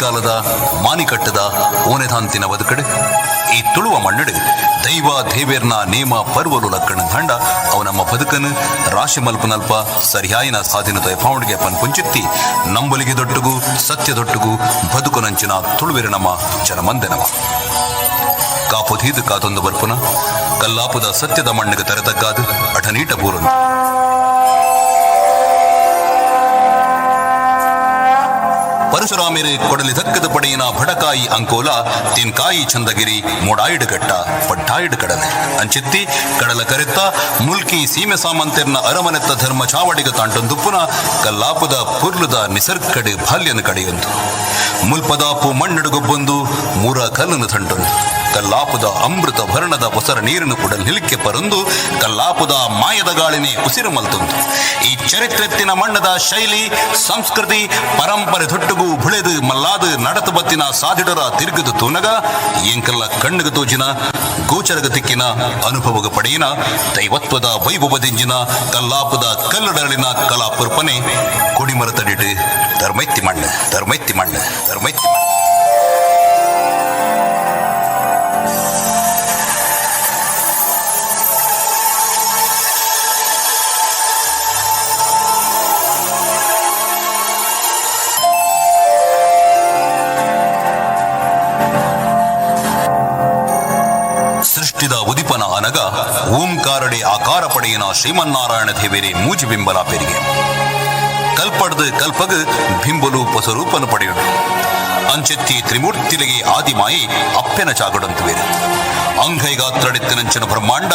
ಕಾಲದ ಮಾನಿಕಟ್ಟದ ಓನೆದಾಂತಿನ ಬದುಕಡೆ ಈ ತುಳುವ ಮಣ್ಣಡೆ ದೈವ ದೇವೇರ್ನ ನೇಮ ಪರ್ವಲು ಲಕ್ಕಣ ದಂಡ ಅವು ನಮ್ಮ ಬದುಕನ್ನು ರಾಶಿ ಮಲ್ಪನಲ್ಪ ಸರಿಯಾಯಿನ ಸ್ವಾಧೀನತೆ ಪೌಂಡ್ಗೆ ಪನ್ ಪುಂಚಿತ್ತಿ ನಂಬಲಿಗೆ ದೊಟ್ಟುಗು ಸತ್ಯ ದೊಟ್ಟುಗು ಬದುಕು ನಂಚಿನ ತುಳುವಿರ ನಮ್ಮ ಜನಮಂದೆ ನಮ ಕಾಪುದೀದು ಕಾತೊಂದು ಬರ್ಪುನ ಕಲ್ಲಾಪುದ ಸತ್ಯದ ಮಣ್ಣಿಗೆ ತೆರೆತಗ್ಗಾದು ಅಠನೀಟ ಬೂರೊಂದು ಪರಶುರಾಮಿರೆ ಕೊಡಲಿ ದಕ್ಕದ ಪಡೆಯಿನ ಭಡಕಾಯಿ ಅಂಕೋಲ ತಿನ್ಕಾಯಿ ಚಂದಗಿರಿ ಮೊಡಾಯಿಡು ಗಟ್ಟ ಪಡ್ಡಾಯಿಡು ಕಡಲೆ ಅಂಚಿತ್ತಿ ಕಡಲ ಕರೆತ್ತ ಮುಲ್ಕಿ ಸೀಮೆ ಸಾಮಂತೆರ್ನ ಅರಮನೆತ್ತ ಧರ್ಮ ಚಾವಡಿಗ ತಾಂಟೊಂದುಪ್ಪುನ ಕಲ್ಲಾಪುದ ಪುರ್ಲುದ ನಿಸರ್ಗಡೆ ಬಾಲ್ಯನ ಕಡೆಯೊಂದು ಮುಲ್ಪದಾಪು ಮಣ್ಣುಡುಗೊಬ್ಬೊಂದು ಮೂರ ಕಲ್ಲನ್ನು ತಂಟೊಂದು ಕಲ್ಲಾಪುದ ಅಮೃತ ಭರಣದ ಹೊಸರ ನೀರನ್ನು ಕೂಡ ನಿಲಿಕ್ಕೆ ಪರೊಂದು ಕಲ್ಲಾಪುದ ಮಾಯದ ಗಾಳಿನೇ ಉಸಿರು ಮಲ್ತೊಂದು ಈ ಚರಿತ್ರೆತ್ತಿನ ಮಣ್ಣದ ಶೈಲಿ ಸಂಸ್ಕೃತಿ ಪರಂಪರೆ ದೊಟ್ಟುಗೂ ಬುಳೆದು ಮಲ್ಲಾದು ನಡತು ಬತ್ತಿನ ಸಾಧಿಡರ ತಿರುಗದು ತೂನಗ ಎಂಕಲ್ಲ ಕಣ್ಣುಗ ತೋಜಿನ ಗೋಚರಗ ತಿಕ್ಕಿನ ಅನುಭವಗ ಪಡೆಯಿನ ದೈವತ್ವದ ವೈಭವದಿಂಜಿನ ಕಲ್ಲಾಪುದ ಕಲ್ಲಡರಳಿನ ಕಲಾಪುರ್ಪನೆ ಕೊಡಿಮರ ತಡಿಟ್ಟು ಧರ್ಮೈತ್ತಿ ಮಣ್ಣು ಧರ್ಮೈತ್ತಿ ಮಣ್ಣು ಧರ್ಮೈತ್ತಿ ಮಣ್ಣು ಸೃಷ್ಟಿದ ಉದಿಪನ ಅನಗ ಓಂಕಾರಡೆ ಆಕಾರ ಪಡೆಯಿನ ಶ್ರೀಮನ್ನಾರಾಯಣ ದೇವೇರಿ ಮೂಜಿ ಬಿಂಬಲ ಪೆರಿಗೆ ಕಲ್ಪಡ್ದು ಕಲ್ಪಗ ಬಿಂಬಲು ಪೊಸರೂಪನು ಪಡೆಯುಡು ಅಂಚೆತ್ತಿ ತ್ರಿಮೂರ್ತಿಲಿಗೆ ಆದಿಮಾಯಿ ಅಪ್ಪೆನ ಚಾಗಡಂತುವೇರು ಅಂಗೈಗಾತ್ರಡೆತ್ತಿನಂಚಿನ ಬ್ರಹ್ಮಾಂಡ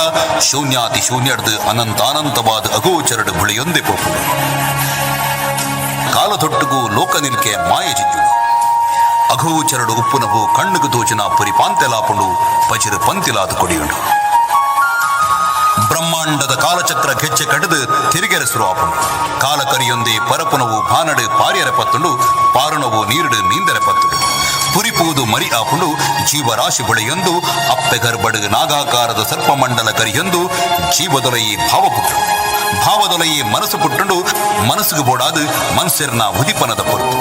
ಶೂನ್ಯಾತಿ ಶೂನ್ಯಡ್ದು ಅನಂತಾನಂತವಾದ ಅಗೋಚರಡು ಬುಳಿಯೊಂದೆ ಪೋಪು ಕಾಲದೊಟ್ಟುಗೂ ಲೋಕ ನಿಲ್ಕೆ ಮಾಯ ಜಿಂಜುಡು ಅಘೋಚರಡು ಉಪ್ಪುನವು ಕಣ್ಣುಗು ತೋಚಿನ ಪುರಿಪಾಂತೆಲಾಪುಂಡು ಪಚಿರು ಪಂತಿಲಾದು ಕೊಡಿಯುಂಡು ಬ್ರಹ್ಮಾಂಡದ ಕಾಲಚಕ್ರ ಗೆಚ್ಚೆ ಕಡಿದು ತಿರುಗೆರಸರು ಆಪುಂಡು ಕಾಲ ಕರಿಯೊಂದೇ ಪರಪುನವು ಭಾನಡು ಪಾರ್ಯರ ಪತ್ತುಂಡು ಪಾರುಣವು ನೀರುಡು ನೀಂದರ ಪತ್ತುಡು ಪುರಿಪೂದು ಮರಿ ಆಪುಂಡು ಜೀವರಾಶಿ ಬಳೆಯೊಂದು ಅಪ್ಪೆ ಗರ್ಬಡು ನಾಗಾಕಾರದ ಸರ್ಪಮಂಡಲ ಕರಿಯೊಂದು ಜೀವದೊಲಯಿ ಭಾವ ಪುಟ್ಟು ಭಾವದೊಲಯಿ ಮನಸ್ಸು ಪುಟ್ಟುಂಡು ಮನಸ್ಸುಗೆ ಬೋಡಾದು ಮನ್ಸೆರ್ನ ಉದಿಪನದ ಪೊರ್ತು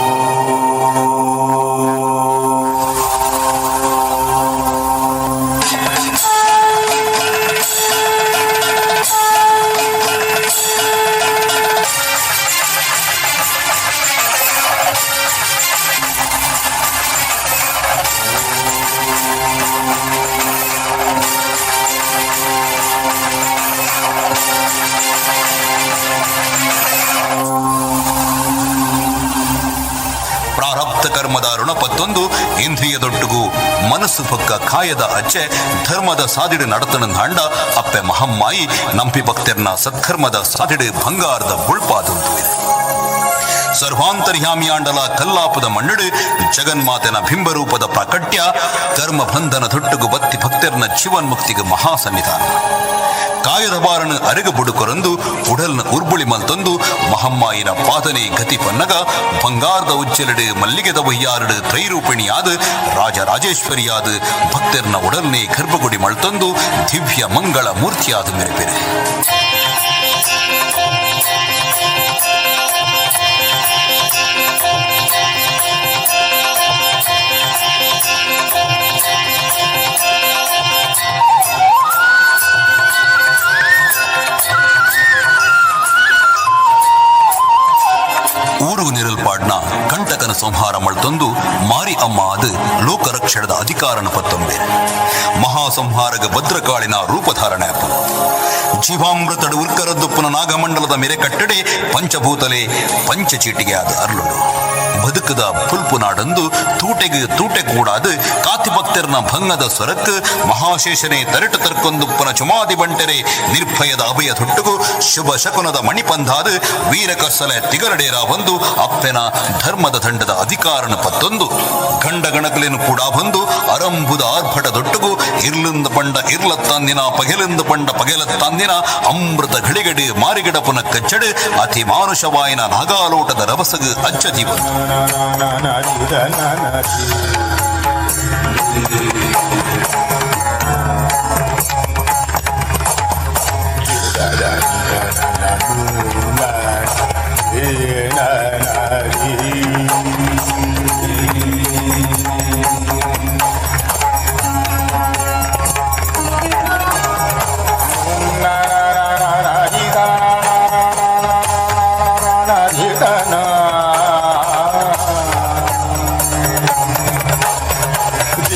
ಪ್ರಾರಬ್ಧ ಕರ್ಮದ ಋಣಪತ್ತೊಂದು ಇಂದ್ರಿಯದೊಟ್ಟುಗೂ ಮನಸ್ಸು ಪಕ್ಕ ಕಾಯದ ಅಚ್ಚೆ ಧರ್ಮದ ಸಾದಿಡು ನಡತನ ಹಾಂಡ ಅಪ್ಪೆ ಮಹಮ್ಮಾಯಿ ನಂಪಿ ಭಕ್ತರ್ನ ಸತ್ಕರ್ಮದ ಸಾದಿಡು ಬಂಗಾರದ ಬುಳ್ಪಾದಂತು ಇದೆ ಸರ್ವಾಂತರ್ಯಾಮಿಯಾಂಡಲ ಕಲ್ಲಾಪದ ಮಣ್ಣುಡು ಜಗನ್ಮಾತೆನ ಬಿಂಬರೂಪದ ಪ್ರಾಕಟ್ಯ ಕರ್ಮ ಬಂಧನ ದೊಟ್ಟುಗು ಬತ್ತಿ ಭಕ್ತರ್ನ ಜೀವನ್ಮುಕ್ತಿಗೆ ಮಹಾಸನ್ನಿಧಾನ ಕಾಯದ ಬಾರನು ಅರೆಗ ಬುಡುಕೊರಂದು ಉಡಲ್ನ ಉರ್ಬುಳಿ ಮಲ್ತೊಂದು ಮಹಮ್ಮಾಯಿನ ಪಾದನೆ ಗತಿ ಪನ್ನಗ ಬಂಗಾರದ ಉಜ್ಜಲಡು ಮಲ್ಲಿಗೆದ ವಯ್ಯಾರಡು ತ್ರೈರೂಪಿಣಿಯಾದ ರಾಜರಾಜೇಶ್ವರಿಯಾದ ಭಕ್ತರ್ನ ಉಡಲ್ನೆ ಗರ್ಭಗುಡಿ ಮಳ್ತೊಂದು ದಿವ್ಯ ಮಂಗಳ ಮೂರ್ತಿಯಾದ ಮೆರೆಪೆರೆ ಊರುಗು ನಿರಲ್ಪಾಡ್ನ ಕಂಟಕನ ಸಂಹಾರ ಮಳ್ತೊಂದು ಮಾರಿ ಅಮ್ಮ ಅದು ಲೋಕರಕ್ಷಣದ ಅಧಿಕಾರನ ಪತ್ತೊಂಬೆ ಮಹಾಸಂಹಾರಗ ಭದ್ರಕಾಳಿನ ರೂಪಧಾರಣೆ ಅಪ್ಪ ಜೀವಾಮೃತಡು ಉರ್ಕರದ್ದುಪ್ಪನ ನಾಗಮಂಡಲದ ಮೆರೆ ಕಟ್ಟಡೆ ಪಂಚಭೂತಲೆ ಪಂಚಚೀಟಿಗೆ ಆದ ಅರ್ಲುಡು ಬದುಕದ ಪುಲ್ಪು ನಾಡಂದು ತೂಟೆಗೆ ತೂಟೆ ಕೂಡಾದು ಕಾತಿ ಭಕ್ತರ್ನ ಭಂಗದ ಸ್ವರಕ್ಕೆ ಮಹಾಶೇಷನೆ ತರಟು ತರ್ಕೊಂದುಪ್ಪನ ಚುಮಾದಿ ಬಂಟೆರೆ ನಿರ್ಭಯದ ಅಭಯ ತೊಟ್ಟುಗು ಶುಭ ಶಕುನದ ಮಣಿಪಂಧಾದ ವೀರ ಕರ್ಸಲೆ ತಿಗರಡೇರ ಬಂದು ಅಪ್ಪೆನ ಧರ್ಮದ ದಂಡದ ಅಧಿಕಾರನ ಪತ್ತೊಂದು ಗಂಡ ಗಣಕಲೇನು ಕೂಡ ಬಂದು ಅರಂಬುದ ಆರ್ಭಟ ದೊಟ್ಟುಗು ಇರ್ಲಿಂದ ಪಂಡ ಇರ್ಲತ್ತಂದಿನ ಪಗೆಲಿಂದ ಪಂಡ ಪಗೆಲತ್ತಂದಿನ ಅಮೃತ ಘಳಿಗಡಿ ಮಾರಿಗಡಪುನ ಕಚ್ಚಡು ಅತಿ ಮಾನುಷವಾಯಿನ ನಾಗಾಲೋಟದ ರಭಸಗು ಅಚ್ಚತಿ ಬಂತು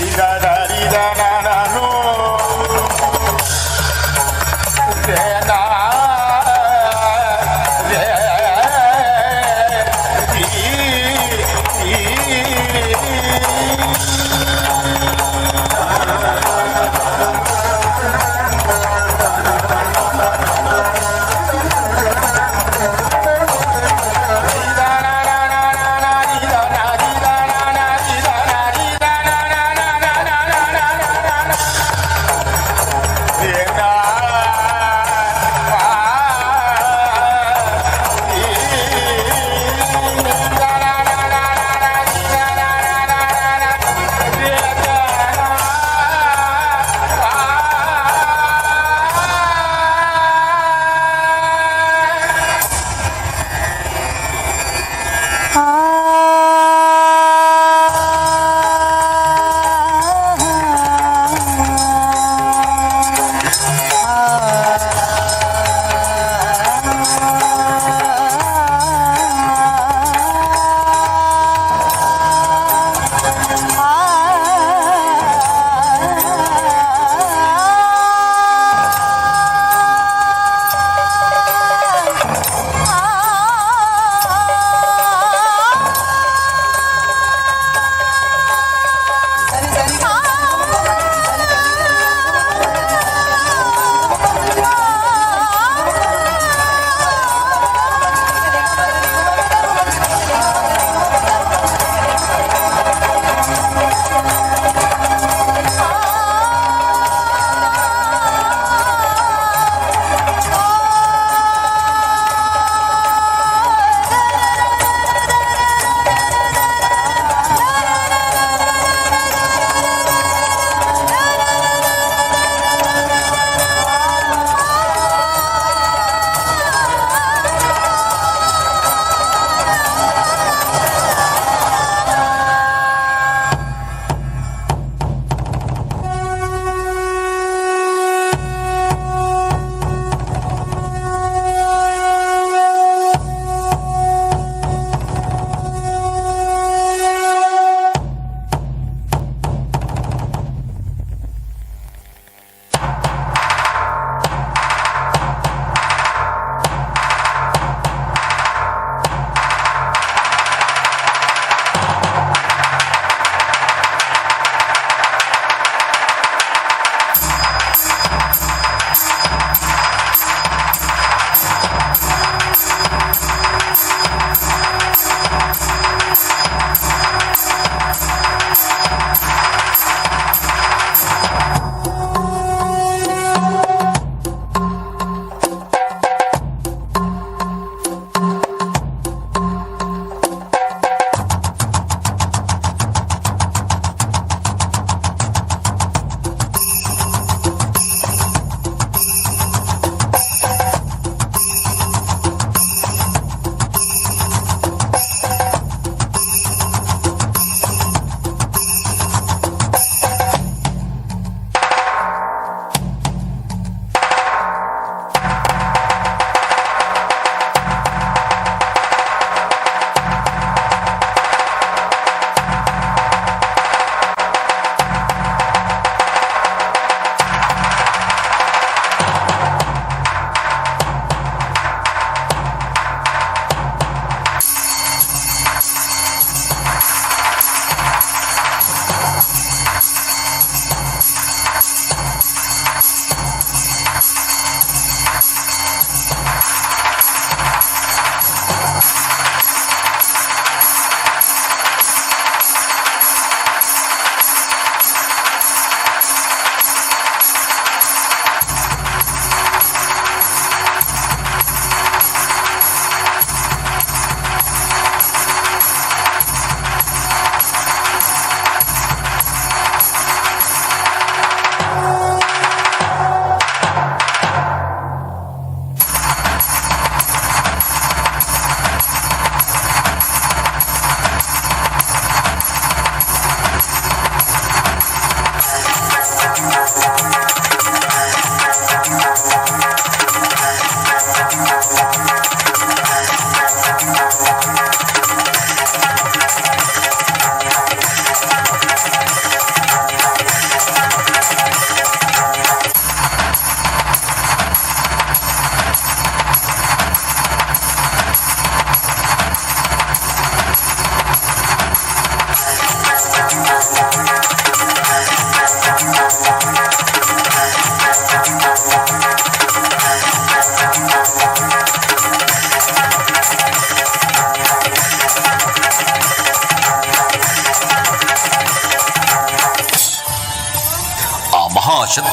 da da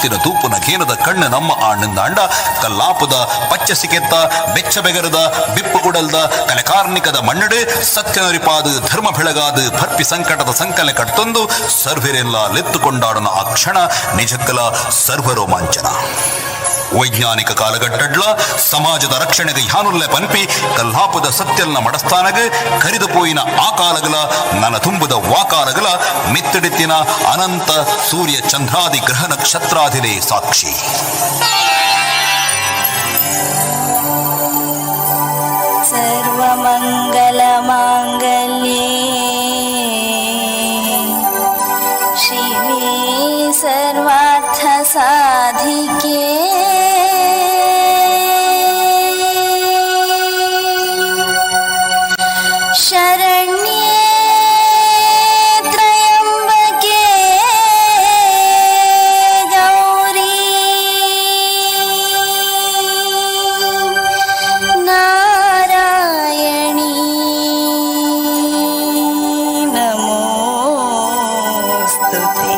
ಮುತ್ತಿನ ತೂಪುನ ಘೇನದ ಕಣ್ಣು ನಮ್ಮ ಆಣ್ಣಂದಾಂಡ ಕಲ್ಲಾಪುದ ಪಚ್ಚ ಸಿಕೆತ್ತ ಬೆಚ್ಚ ಬೆಗರದ ಬಿಪ್ಪು ಕುಡಲ್ದ ಕಲೆಕಾರ್ನಿಕದ ಮಣ್ಣಡೆ ಸತ್ಯನರಿಪಾದು ಧರ್ಮ ಬೆಳಗಾದು ಭರ್ಪಿ ಸಂಕಟದ ಸಂಕಲೆ ಕಟ್ತೊಂದು ಸರ್ವರೆಲ್ಲ ಲೆತ್ತುಕೊಂಡಾಡನ ಆ ಕ್ಷಣ ನಿಜಕ್ಕಲ ಸರ್ವರೋಮಾಂಚನ. ವೈಜ್ಞಾನಿಕ ಕಾಲಘಟ್ಟಡ್ಲ ಸಮಾಜದ ರಕ್ಷಣೆಗೆ ಯಾನುಲ್ಲೆ ಪನ್ಪಿ ಕಲ್ಲಾಪದ ಸತ್ಯಲ್ನ ಮಡಸ್ಥಾನಗೆ ಕರಿದು ಪೋಯಿನ ಆ ಕಾಲಗಲ ನನ ತುಂಬುದ ವಾಕಾಲಗಲ ಮಿತ್ತಡಿತ್ತಿನ ಅನಂತ ಸೂರ್ಯ ಚಂದ್ರಾದಿ ಗ್ರಹ ನಕ್ಷತ್ರಾದಿಲೇ ಸಾಕ್ಷಿ. ಸರ್ವಮಂಗಲ ಮಾಂಗಲ್ಯೇ ಶಿವೇ ಸರ್ವಾರ್ಥ ಸಾಧಿಕೆ ಶರಣ್ಯೇ ತ್ರಯಂಬಕೆ ಗೌರಿ ನಾರಾಯಣಿ ನಮೋಸ್ತುತೇ.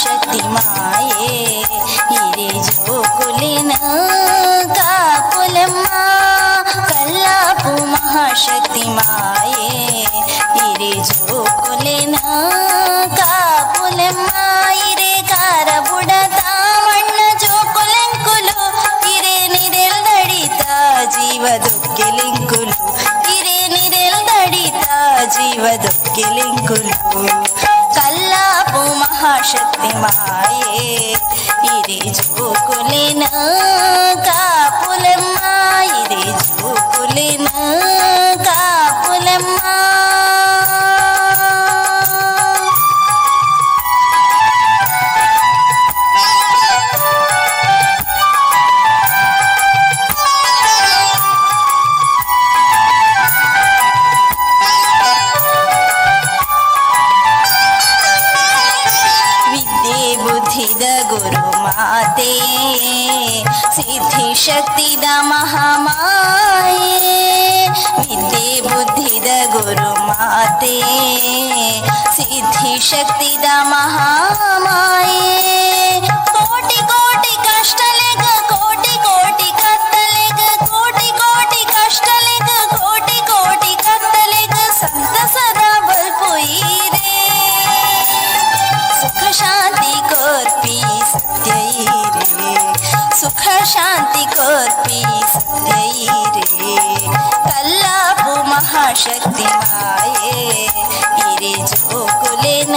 ಶಕ್ತಿ ಮಾಯೇ ಹಿರೇ ಜೋಕುಲಿನ ಕಾಪುಲಮ್ಮ ಕಲ್ಲಾಪು ಮಹಾಶಕ್ತಿ ಮಾಯೇ ಹಿರೇ ಜೋಕುಲಿನ ಕಾಪುಲಮ್ಮ ಹಿರೇ ಕಾರ ಬುಡತ ಮಣ್ಣ ಜೋಕುಲೆಂಕುಲು ಹಿರೇ ನಿರೆಲ್ ದಡಿತ ಜೀವ ದುಃಖಿಲಿಂಕುಲು ಹಿರೇ ನಿರೆಲ್ ದಡಿತ ಜೀವ ದುಃಖಿಲಿಂಕುಲು ಕಲ್ಲಾಪು ಮಹಾಶಕ್ತಿ ಮಾಯೇ ಹಿರೇ ಜೋಕುಲಿನ ಕಾಪುಲಮ್ಮ ಹಿರೇ ಜೋಕುಲಿನ ಕಾಪುಲಮ್ಮ. ಬುದ್ಧಿದ ಗುರು ಮಾತೆ ಸಿದ್ಧಿ ಶಕ್ತಿದ ಮಹಾಮಾಯೆ ವಿದ್ಯೆ ಬುದ್ಧಿದ ಗುರು ಮಾತೆ ಸಿದ್ಧಿ ಶಕ್ತಿದ ಮಹಾಮಾಯೆ ಕೋಟಿ ಕೋಟಿ ಕಷ್ಟಲೆಗ ಕೋಟಿ ಕೋಟಿ ಕತ್ತಲೆಗ ಕೋಟಿ ಕೋಟಿ ಕಷ್ಟಲೆಗ ಕೋಟಿ ಕೋಟಿ ಕತ್ತಲೆಗ ಸಂತಸದ ಬಲ್ಪುಯಿರೇ ಸುಖ ಶಾಂತಿ ಕೋರ್ಪಿ ಸತ್ಯ ಇರೇ ಸುಖ ಶಾಂತಿ ಕೋರ್ಪಿ ಸತ್ಯ ಇರೇ ಕಲ್ಲಾಪು ಮಹಾಶಕ್ತಿ ಮಾಯೇ ಹಿರೇ ಜೋಕುಲಿನ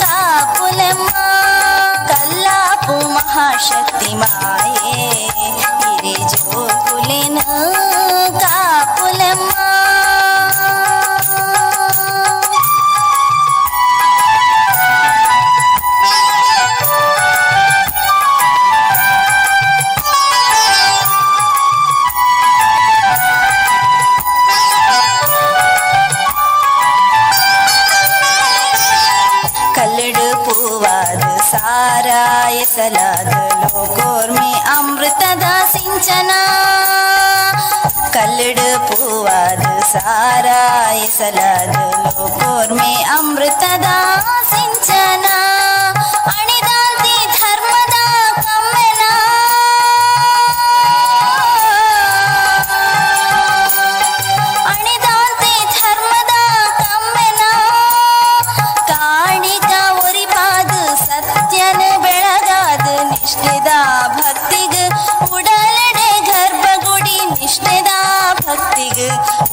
ಕಾಪುಲಮ್ಮ ಕಲ್ಲಾಪು ಮಹಾಶಕ್ತಿ ಮಾಯೇ ಹಿರೇ ಜೋಕುಲಿನ ಕಾಪುಲಮ್ಮ. ಕಲ್ಲಡು ಪೂವಾದ ಸಾರಾಯ ಸಲಾದ ಲೋಕೋರ್ಮೆ ಅಮೃತದ ಸಿಂಚನ ಕಲ್ಲಡು ಪೂವಾದ ಸಾರಾಯ ಸಲಾದ ಲೋಕೋರ್ಮೆ ಅಮೃತದ ಸಿಂಚನ ಅಣಿದಾಂತಿ ಧರ್ಮದ ಕಮ್ಮೆನ ಅಣಿದಾಂತಿ ಧರ್ಮದ ಕಮ್ಮೆನ ಕಾಣಿಕ ಒರಿಪಾದ ಸತ್ಯನ ಬೆಳಗಾದ ನಿಷ್ಠೆದ ಭಕ್ತಿಗ ಉಡಲಡೆ ಗರ್ಭಗುಡಿ ನಿಷ್ಠೆದ ಭಕ್ತಿಗ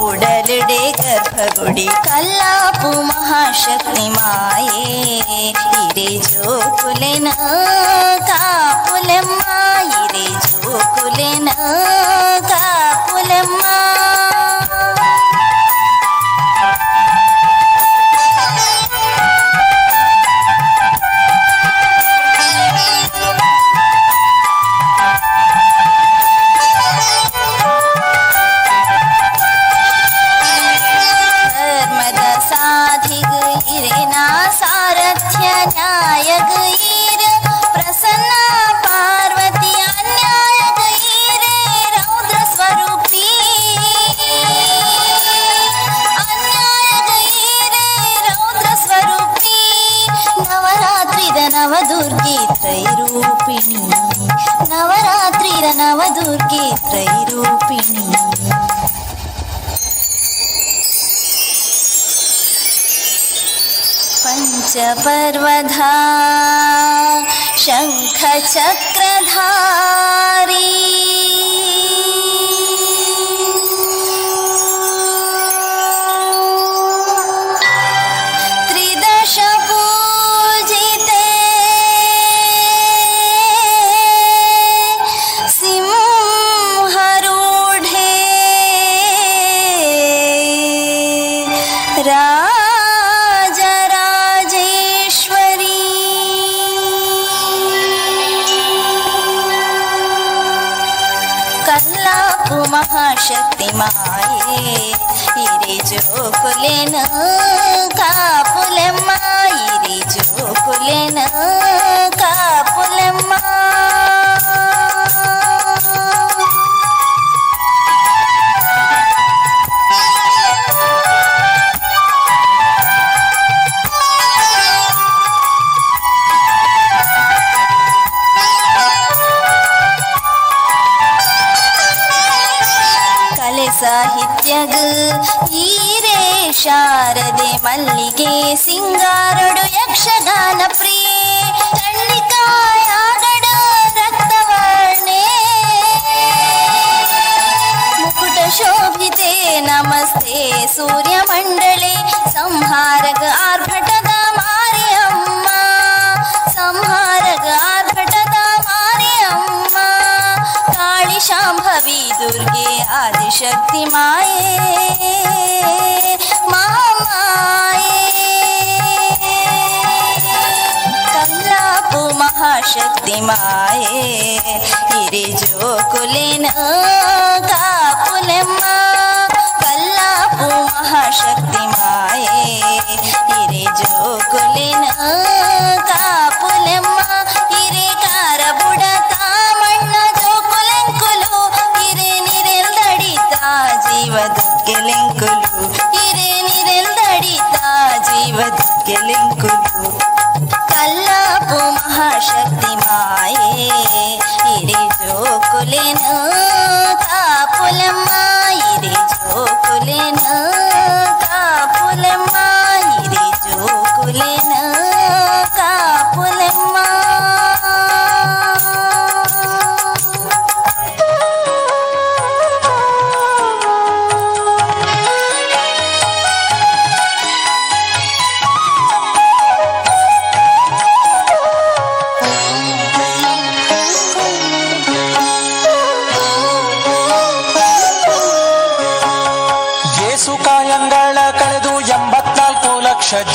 ಉಡಲಡೆ ಗರ್ಭಗುಡಿ ಕಲ್ಲಾಪು ಮಹಾಶಕ್ತಿ ಮಾಯೇ ಹಿರೇ ಜೋಕುಲಿನ ಕಾಪುಲಮ್ಮ ಹಿರೇ ಜೋಕುಲಿನ ಕಾಪುಲಮ್ಮ. ನವದುರ್ಗೆ ತ್ರೈರೂಪಿಣಿ ನವರಾತ್ರಿರ ನವದುರ್ಗೆ ತ್ರೈರೂಪಿಣಿ ಪಂಚಪರ್ವಧಾ ಶಂಖ ಚಕ್ರಧಾರಿ महाशक्ति माये इरे जोकुलेन कापुलेम्मा इरे जोकुलेन कापुलेम्मा ಸಾಹಿತ್ಯಗ ಈರೇ ಶಾರದೆ ಮಲ್ಲಿಗೆ ಸಿಂಗಾರಡು ಯಕ್ಷಗಾನ ಪ್ರಿಯೆ ಚಂಡಿಕಾಯಾಗಡ ರಕ್ತವರ್ಣೆ ಮುಕುಟ ಶೋಭಿತೆ ನಮಸ್ತೆ ಸೂರ್ಯಮಂಡಳೆ ಸಂಹಾರಗ ಆರ್ಭಟದ ಮಾರಿಯಮ್ಮ ಸಂಹಾರಗ ಆರ್ಭಟದ ಮಾರಿಯಮ್ಮ ಕಾಳಿ ಶಾಂಭವಿ ದುರ್ಗೆ ಆದಿಶಕ್ತಿ ಮಾಯೇ ಮಹಾಮಾಯೇ ಕಲ್ಲಾಪು ಮಹಾಶಕ್ತಿ ಮಾಯೇ ಇರೆ ಜೋಕುಲೆನ ಕಾಪುಲೆಮ್ಮ ಕಲ್ಲಾಪು ಮಹಾಶಕ್ತಿ ಮಾಯೇ ಇರೆ ಜೋಕುಲೆನ ಕಾಪುಲೆಮ್ಮ ಇರೆ ಕಾರ ಬುಡತ ಜೀವದಕ್ಕೆಲೆಂಕುಲು ಹಿರೇ ನಿರೆಲ್ದಡಿತ ಜೀವದಕ್ಕೆಲೆಂಕುಲು ಕಲ್ಲಾಪು ಮಹಾಶಕ್ತಿ ಮಾಯೇ ಹಿರೇ ಜೋಕುಲೆನ ಕಾಪುಲೆಮ್ಮ ಹಿರೇ ಜೋಕುಲೆನ ಕಾಪುಲೆಮ್ಮ ಹಿರೇ ಜೋಕುಲೆನ ಕಾಪುಲೆಮ್ಮ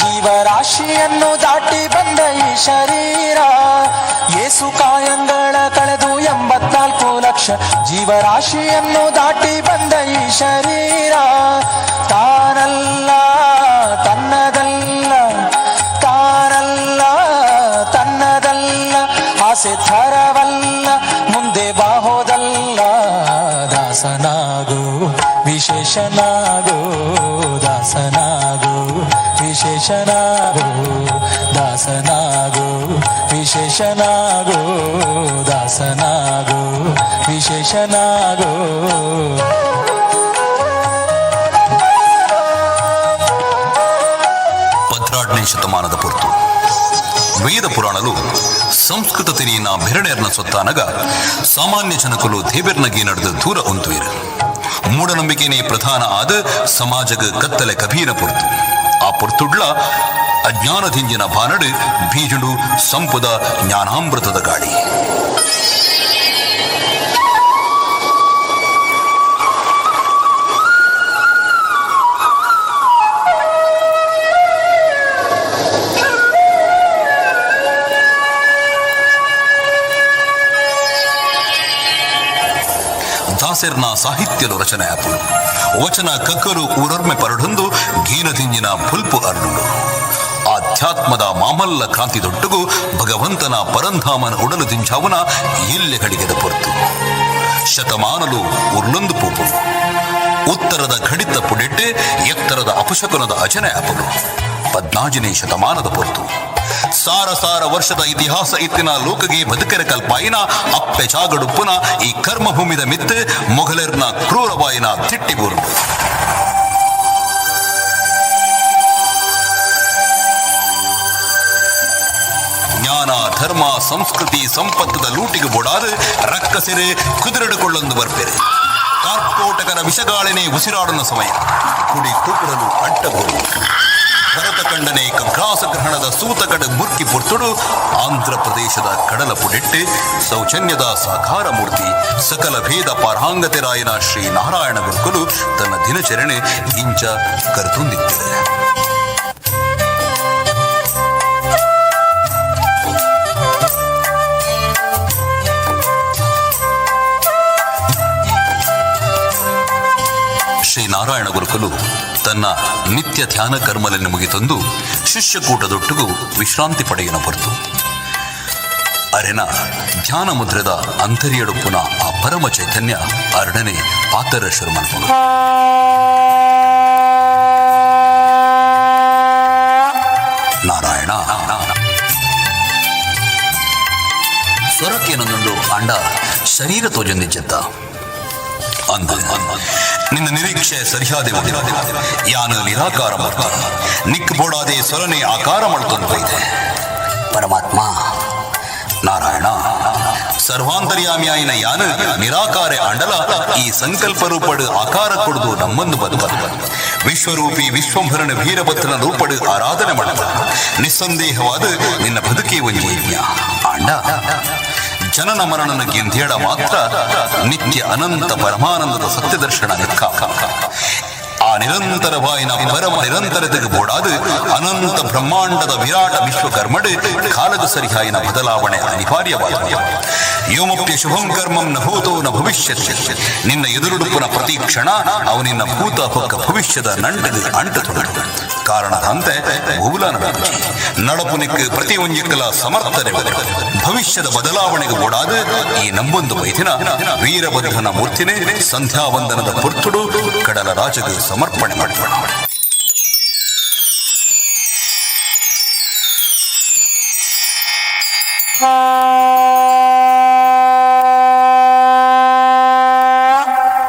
ಜೀವರಾಶಿಯನ್ನು ದಾಟಿ ಬಂದ ಈ ಶರೀರ ಯೇಸು ಕಾಯಂಗಳ ಕಳೆದು 84 ಲಕ್ಷ ಜೀವರಾಶಿಯನ್ನು ದಾಟಿ ಬಂದ ಈ ಶರೀರ ತಾನಲ್ಲ ತನ್ನದಲ್ಲ ತಾನಲ್ಲ ತನ್ನದಲ್ಲ ಆಸೆ ಥರವಲ್ಲ ಮುಂದೆ ಬಾಹೋದಲ್ಲ ದಾಸನಾಗೋ ವಿಶೇಷನಾಗೋ ದಾಸನಾಗೋ ವಿಶೇಷನಾಗೋ ದಾಸನಾಗೋ ವಿಶೇಷನಾಗೋ ದಾಸನಾಗೋ ವಿಶೇಷನಾಗೋ ಪದ್ರಾಡನೇ ಶತಮಾನದ ಪೊರ್ತು ವೇದ ಪುರಾಣಲು ಸಂಸ್ಕೃತ ತಿರಿಯಿನ ಬೆರಡೇರ್ನ ಸೊತ್ತಾನಗ ಸಾಮಾನ್ಯ ಜನಕಲು ದೇವೆರ್ನಗೆ ನಡೆದ ದೂರ ಒಂತುಯಿರು ಮೂಢನಂಬಿಕೆನೇ ಪ್ರಧಾನ ಆದ ಸಮಾಜಗ ಕತ್ತಲೆ ಕಬೀರ ಪೊರ್ತು ಆ ಪೊರ್ತುಡ್ಲ ಅಜ್ಞಾನದಿಂಜಿನ ಬಾನಡು ಬೀಜುಡು ಸಂಪುದ ಜ್ಞಾನಾಮೃತದ ಗಾಳಿ ದಾಸೆರ್ನ ಸಾಹಿತ್ಯಲು ರಚನೆ ಆಪುಡು ವಚನ ಕಕ್ಕರು ಊರರ್ಮೆ ಪರಡೊಂದು ಗೀನದಿಂಜಿನ ಪುಲ್ಪು ಅರ್ನುಡು ಆಧ್ಯಾತ್ಮದ ಮಾಮಲ್ಲ ಕ್ರಾಂತಿ ದೊಟ್ಟುಗು ಭಗವಂತನ ಪರಂಧಾಮನ ಉಡಲು ದಿಂಚಾವುನ ಎಲ್ಲೆ ಕಡಿಗೆದ ಪೊರ್ತು ಶತಮಾನಲು ಉರ್ಲೊಂದು ಪೂಪು ಉತ್ತರದ ಖಡಿತ ಪುಡೆಟ್ಟೆ ಎತ್ತರದ ಅಪಶಕುನದ ಅಚನೆ ಆಪುಡು 14ನೇ ಶತಮಾನದ ಪೊರ್ತು ಸಾರ ವರ್ಷದ ಇತಿಹಾಸ ಇತ್ತಿನ ಲೋಕಗೆ ಬದುಕರ ಕಲ್ಪಾಯಿನ ಅಪ್ಪೆ ಚಾಗಡುಪ್ಪುನ ಈ ಕರ್ಮಭೂಮಿದ ಮಿತ್ತು ಮೊಘಲರ್ನ ಕ್ರೂರವಾಯಿನ ತಿಟ್ಟಿಬೂರು ಜ್ಞಾನ ಧರ್ಮ ಸಂಸ್ಕೃತಿ ಸಂಪತ್ತದ ಲೂಟಿಗೆ ಬೋಡಾದ ರಕ್ಕಸೆರೆ ಕುದುರೆಡುಕೊಳ್ಳೊಂದು ಬರ್ಪೆರೆ ಕಾರ್ಕೋಟಕರ ವಿಷಗಾಳನೆ ಉಸಿರಾಡುವ ಸಮಯ ಕುಡಿ ಕೂಪಡಲು ಅಡ್ಡಬಹುದು ಭರತ ಖಂಡನೆ ಗ್ರಾಸಗ್ರಹಣದ ಸೂತಕಡ ಮುರ್ಕಿ ಪುರ್ತುಡು ಆಂಧ್ರ ಪ್ರದೇಶದ ಕಡಲ ಪುಡೆಟ್ಟು ಸೌಜನ್ಯದ ಸಾಕಾರ ಮೂರ್ತಿ ಸಕಲ ಭೇದ ಪಾರಾಂಗತೆರಾಯನ ಶ್ರೀ ನಾರಾಯಣ ಗುರುಕುಲು ತನ್ನ ದಿನಚರಣೆ ಇಂಚ ಕರೆತೊಂದಿತ್ತಿದೆ. ಶ್ರೀ ನಾರಾಯಣ ಗುರುಕುಲು ತನ್ನ ನಿತ್ಯ ಧ್ಯಾನ ಕರ್ಮಲನ್ನು ಮುಗಿತಂದು ಶಿಷ್ಯಕೂಟದೊಟ್ಟಿಗೂ ವಿಶ್ರಾಂತಿ ಪಡೆಯನ ಹೊರತು ಅರೆನ ಧ್ಯಾನ ಮುದ್ರದ ಅಂತರ್ಯಡುಪ್ಪುನ ಆ ಪರಮ ಚೈತನ್ಯ ಅರಡನೆ ಪಾತರ ಶರ್ಮನ್ಪನು ನಾರಾಯಣ ಸ್ವರಕ್ಕೇನೊಂದು ಅಂಡ ಶರೀರ ತೋಜೊಂದಿಜ್ಜತ್ತ ಅಂದ ನಿನ್ನ ನಿರೀಕ್ಷೆ ಸರಿಯಾದೆ ಯಾನು ನಿರಾಕಾರ ಮಾಡ್ತ ನಿಕ್ ಬೋಡಾದೆ ಸ್ವರನೆ ಆಕಾರ ಮಾಡ್ತೊಂದು ಇದೆ ಪರಮಾತ್ಮ ನಾರಾಯಣ ಸರ್ವಾಂತರ್ಯಾಮಿಯಾಯಿನ ಯಾನು ನಿರಾಕಾರೆ ಆಂಡಲ ಈ ಸಂಕಲ್ಪ ರೂಪಡು ಆಕಾರ ಕೊಡುದು ನಮ್ಮೊಂದು ಬದುಕ ವಿಶ್ವರೂಪಿ ವಿಶ್ವಂಭರಣ ವೀರಭದ್ರನ ರೂಪಡು ಆರಾಧನೆ ಮಾಡುತ್ತ ನಿಸ್ಸಂದೇಹವಾದ ನಿನ್ನ ಬದುಕೇ ಒಂದು ಆಂಡ ಜನನ ಮರಣನ ಗೆಂದೇಡ ಮಾತ್ರ ನಿತ್ಯ ಅನಂತ ಪರಮಾನಂದದ ಸತ್ಯದರ್ಶನ ಲೆಕ್ಕ ಆ ನಿರಂತರವಾಯಿನ ಪರಮ ನಿರಂತರತೆಗೆ ಬೋಡಾದ ಅನಂತ ಬ್ರಹ್ಮಾಂಡದ ವಿರಾಟ ವಿಶ್ವಕರ್ಮಡು ಕಾಲದ ಸರಿಯಾಯಿನ ಬದಲಾವಣೆ ಅನಿವಾರ್ಯವಾದ ಯೋಮಪ್ಯ ಶುಭಂ ಕರ್ಮಂ ನ ಭೂತೋ ನ ಭವಿಷ್ಯತ್ ನಿನ್ನ ಎದುರುಡುಪುನ ಪ್ರತಿ ಕ್ಷಣ ಅವನಿನ್ನ ಭೂತ ಹೊಕ್ಕ ಭವಿಷ್ಯದ ನಂಟದು ಅಂಟು ಕಾರಣ ಅಂತೆ ಬಹುಲಾನ ನಡಪುನಿಕ್ ಪ್ರತಿ ಒಂಜಿಕ್ಕಲ ಸಮರ್ಥನೆ ಭವಿಷ್ಯದ ಬದಲಾವಣೆಗೆ ಓಡಾದ ಈ ನಂಬೊಂದು ವೈದಿನ ವೀರಭದ್ರನ ಮೂರ್ತಿನೇ ಸಂಧ್ಯಾವಂದನದ ಪುರ್ತುಡು ಕಡಲ ರಾಜಗೆ ಸಮರ್ಪಣೆ ಮಾಡಿದ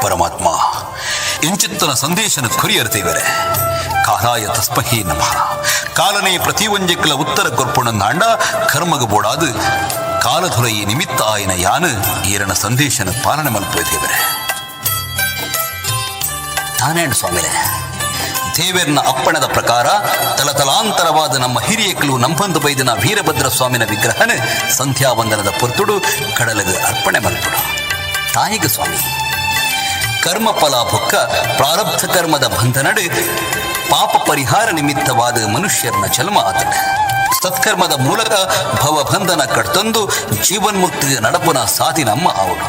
ಪರಮಾತ್ಮ ಇಂಚಿತ್ತನ ಸಂದೇಶನ ಕುರಿಯರ್ತೇವರೆ ಕಾಲಾಯ ತಸ್ಮಹೇ ನಮಃ ಕಾಲನೇ ಪ್ರತಿವಂಜಕ್ಕಲ ಉತ್ತರ ಕೊರ್ಪುಣಂದಾಂಡ ಕರ್ಮಗ ಬೋಡಾದು ಕಾಲಧುಲೈ ನಿಮಿತ್ತ ಆಯ್ನ ಯಾನು ಈರನ ಸಂದೇಶನ ಪಾಲನೆ ಮಲ್ಪೇದೇವರೆ ನಾನೇಣ ಸ್ವಾಮಿರೇ ದೇವೇರ್ನ ಅಪ್ಪಣದ ಪ್ರಕಾರ ತಲತಲಾಂತರವಾದ ನಮ್ಮ ಹಿರಿಯಕಲು ನಂಬಂದು ಬೈದಿನ ವೀರಭದ್ರ ಸ್ವಾಮಿನ ವಿಗ್ರಹನ ಸಂಧ್ಯಾವಂದನದ ಪೊರ್ತುಡು ಕಡಲಗೆ ಅರ್ಪಣೆ ಮಲ್ಪುಡು ತಾಯಿಗ ಸ್ವಾಮಿ ಕರ್ಮ ಫಲ ಬೊಕ್ಕ ಪ್ರಾರಬ್ಧ ಕರ್ಮದ ಬಂಧನಡು ಪಾಪ ಪರಿಹಾರ ನಿಮಿತ್ತವಾದ ಮನುಷ್ಯರನ್ನ ಜನ್ಮ ಆತನ ಸತ್ಕರ್ಮದ ಮೂಲಕ ಭವಬಂಧನ ಕಟ್ತಂದು ಜೀವನ್ಮುಕ್ತಿಗೆ ನಡಪುನ ಸಾಧಿ ನಮ್ಮ ಅವಳು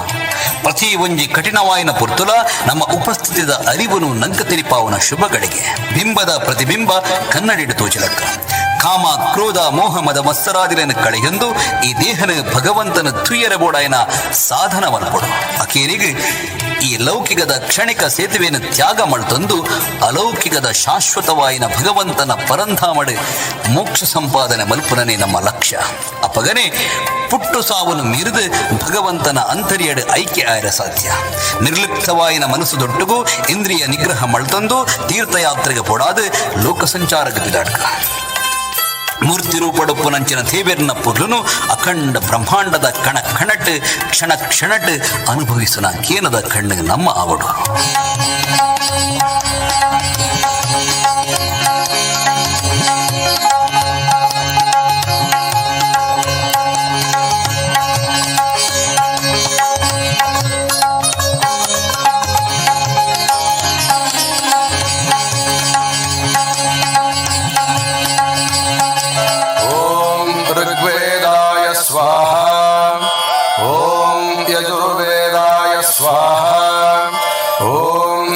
ಪ್ರತಿ ಒಂಜಿ ಕಠಿಣವಾಯಿನ ಪುರ್ತುಲ ನಮ್ಮ ಉಪಸ್ಥಿತಿದ ಅರಿವನ್ನು ನಂಕ ತಿರಿಪಾವನ ಶುಭಗಳಿಗೆ ಬಿಂಬದ ಪ್ರತಿಬಿಂಬ ಕನ್ನಡಿಡು ತೋಚಲಕ್ಕ ಕಾಮ ಕ್ರೋಧ ಮೋಹ ಮದ ಮತ್ಸರಾದಿಗಳನ್ನು ಕಳೆಯೊಂದು ಈ ದೇಹನ ಭಗವಂತನ ತುಯ್ಯರಬೋಡಾಯನ ಸಾಧನವನ್ಕೊಡು ಅಕೇರಿಗೆ ಈ ಲೌಕಿಕದ ಕ್ಷಣಿಕ ಸೇತುವೆಯನ್ನು ತ್ಯಾಗ ಮಾಡ್ತಂದು ಅಲೌಕಿಕದ ಶಾಶ್ವತವಾಯಿನ ಭಗವಂತನ ಪರಂಧಾಮಡು ಮೋಕ್ಷ ಸಂಪಾದನೆ ಮಲ್ಪುನನೇ ನಮ್ಮ ಲಕ್ಷ್ಯ ಅಪಗನೆ ಪುಟ್ಟು ಸಾವನ್ನು ಮೀರಿದು ಭಗವಂತನ ಅಂತರ್ಯಡು ಐಕ್ಯ ಆಯರ ಸಾಧ್ಯ ನಿರ್ಲಿಪ್ತವಾಯಿನ ಮನಸ್ಸು ದೊಡ್ಡಗೂ ಇಂದ್ರಿಯ ನಿಗ್ರಹ ಮಳ್ತಂದು ತೀರ್ಥಯಾತ್ರೆಗೆ ಪೊಡಾದು ಲೋಕ ಸಂಚಾರಕ್ಕೆ ಬಿದಾಡ್ಕ ಮೂರ್ತಿ ರೂಪಡುಪ್ಪುನಂಚಿನ ದೇವೇರ್ನ ಪುರ್ಲುನು ಅಖಂಡ ಬ್ರಹ್ಮಾಂಡದ ಕಣ ಕಣಟ್ ಕ್ಷಣ ಕ್ಷಣಟ್ ಅನುಭವಿಸುನ ಕೇನದ ಕಣ್ಣಿಗೆ ನಮ್ಮ ಆವಡು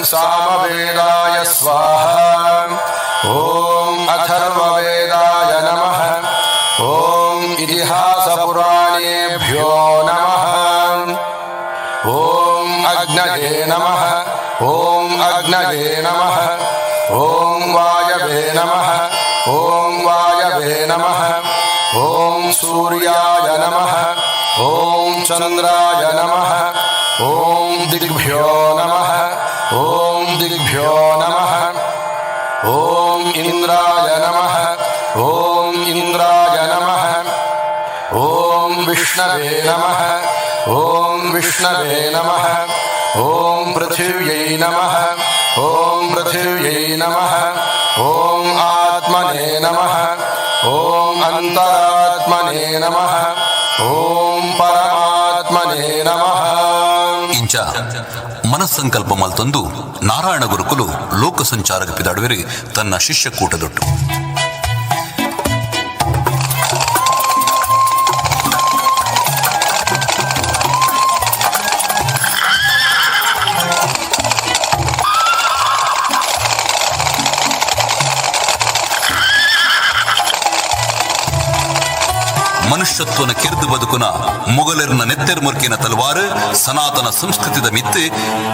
सामवेदाय स्वाहा ओम अथर्ववेदाय नमः ओम इतिहासपुराणेभ्यो नमः ओम अग्नये नमः ओम अग्नये नमः ओम वायवे नमः ओम वायवे नमः ಓಂ ಸೂರ್ಯಾಯ ನಮಃ ಓಂ ಚಂದ್ರಾಯ ನಮಃ ಓಂ ದಿಗ್ಭ್ಯೋ ನಮಃ ಓಂ ದಿಗ್ಭ್ಯೋ ನಮಃ ಓಂ ಇಂದ್ರಾಯ ನಮಃ ಓಂ ಇಂದ್ರಾಯ ನಮಃ ಓಂ ವಿಷ್ಣವೇ ನಮಃ ಓಂ ವಿಷ್ಣವೇ ನಮಃ ಓಂ ಪೃಥಿವ್ಯೈ ನಮಃ ಓಂ ಪೃಥಿವ್ಯೈ ನಮಃ ಓಂ ಆತ್ಮನೇ ನಮಃ ಓಂ ಅಂತರಾತ್ಮನೇ ನಮಃ ಓಂ ಪರಮಾತ್ಮನೇ ನಮಃ. ಇಂಚ ಮನಸ್ಸಂಕಲ್ಪ ಮಲ್ತೊಂದು ನಾರಾಯಣ ಗುರುಕುಲು ಲೋಕ ಸಂಚಾರಕ್ಕೆ ಪಿದಾಡುವಿರಿ ತನ್ನ ಶಿಷ್ಯ ಕೂಟದೊಟ್ಟು. ಮನುಷ್ಯತ್ವನ ಕಿರ್ದು ಬದುಕುನ ಮೊಗಲರ್ನ ನೆತ್ತೆರ್ ಮುರ್ಕಿನ ತಲವಾರು ಸನಾತನ ಸಂಸ್ಕೃತಿದ ಮಿತ್ತು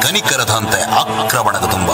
ಕನಿಕರದಂತೆ ಆಕ್ರಮಣದ ತುಂಬ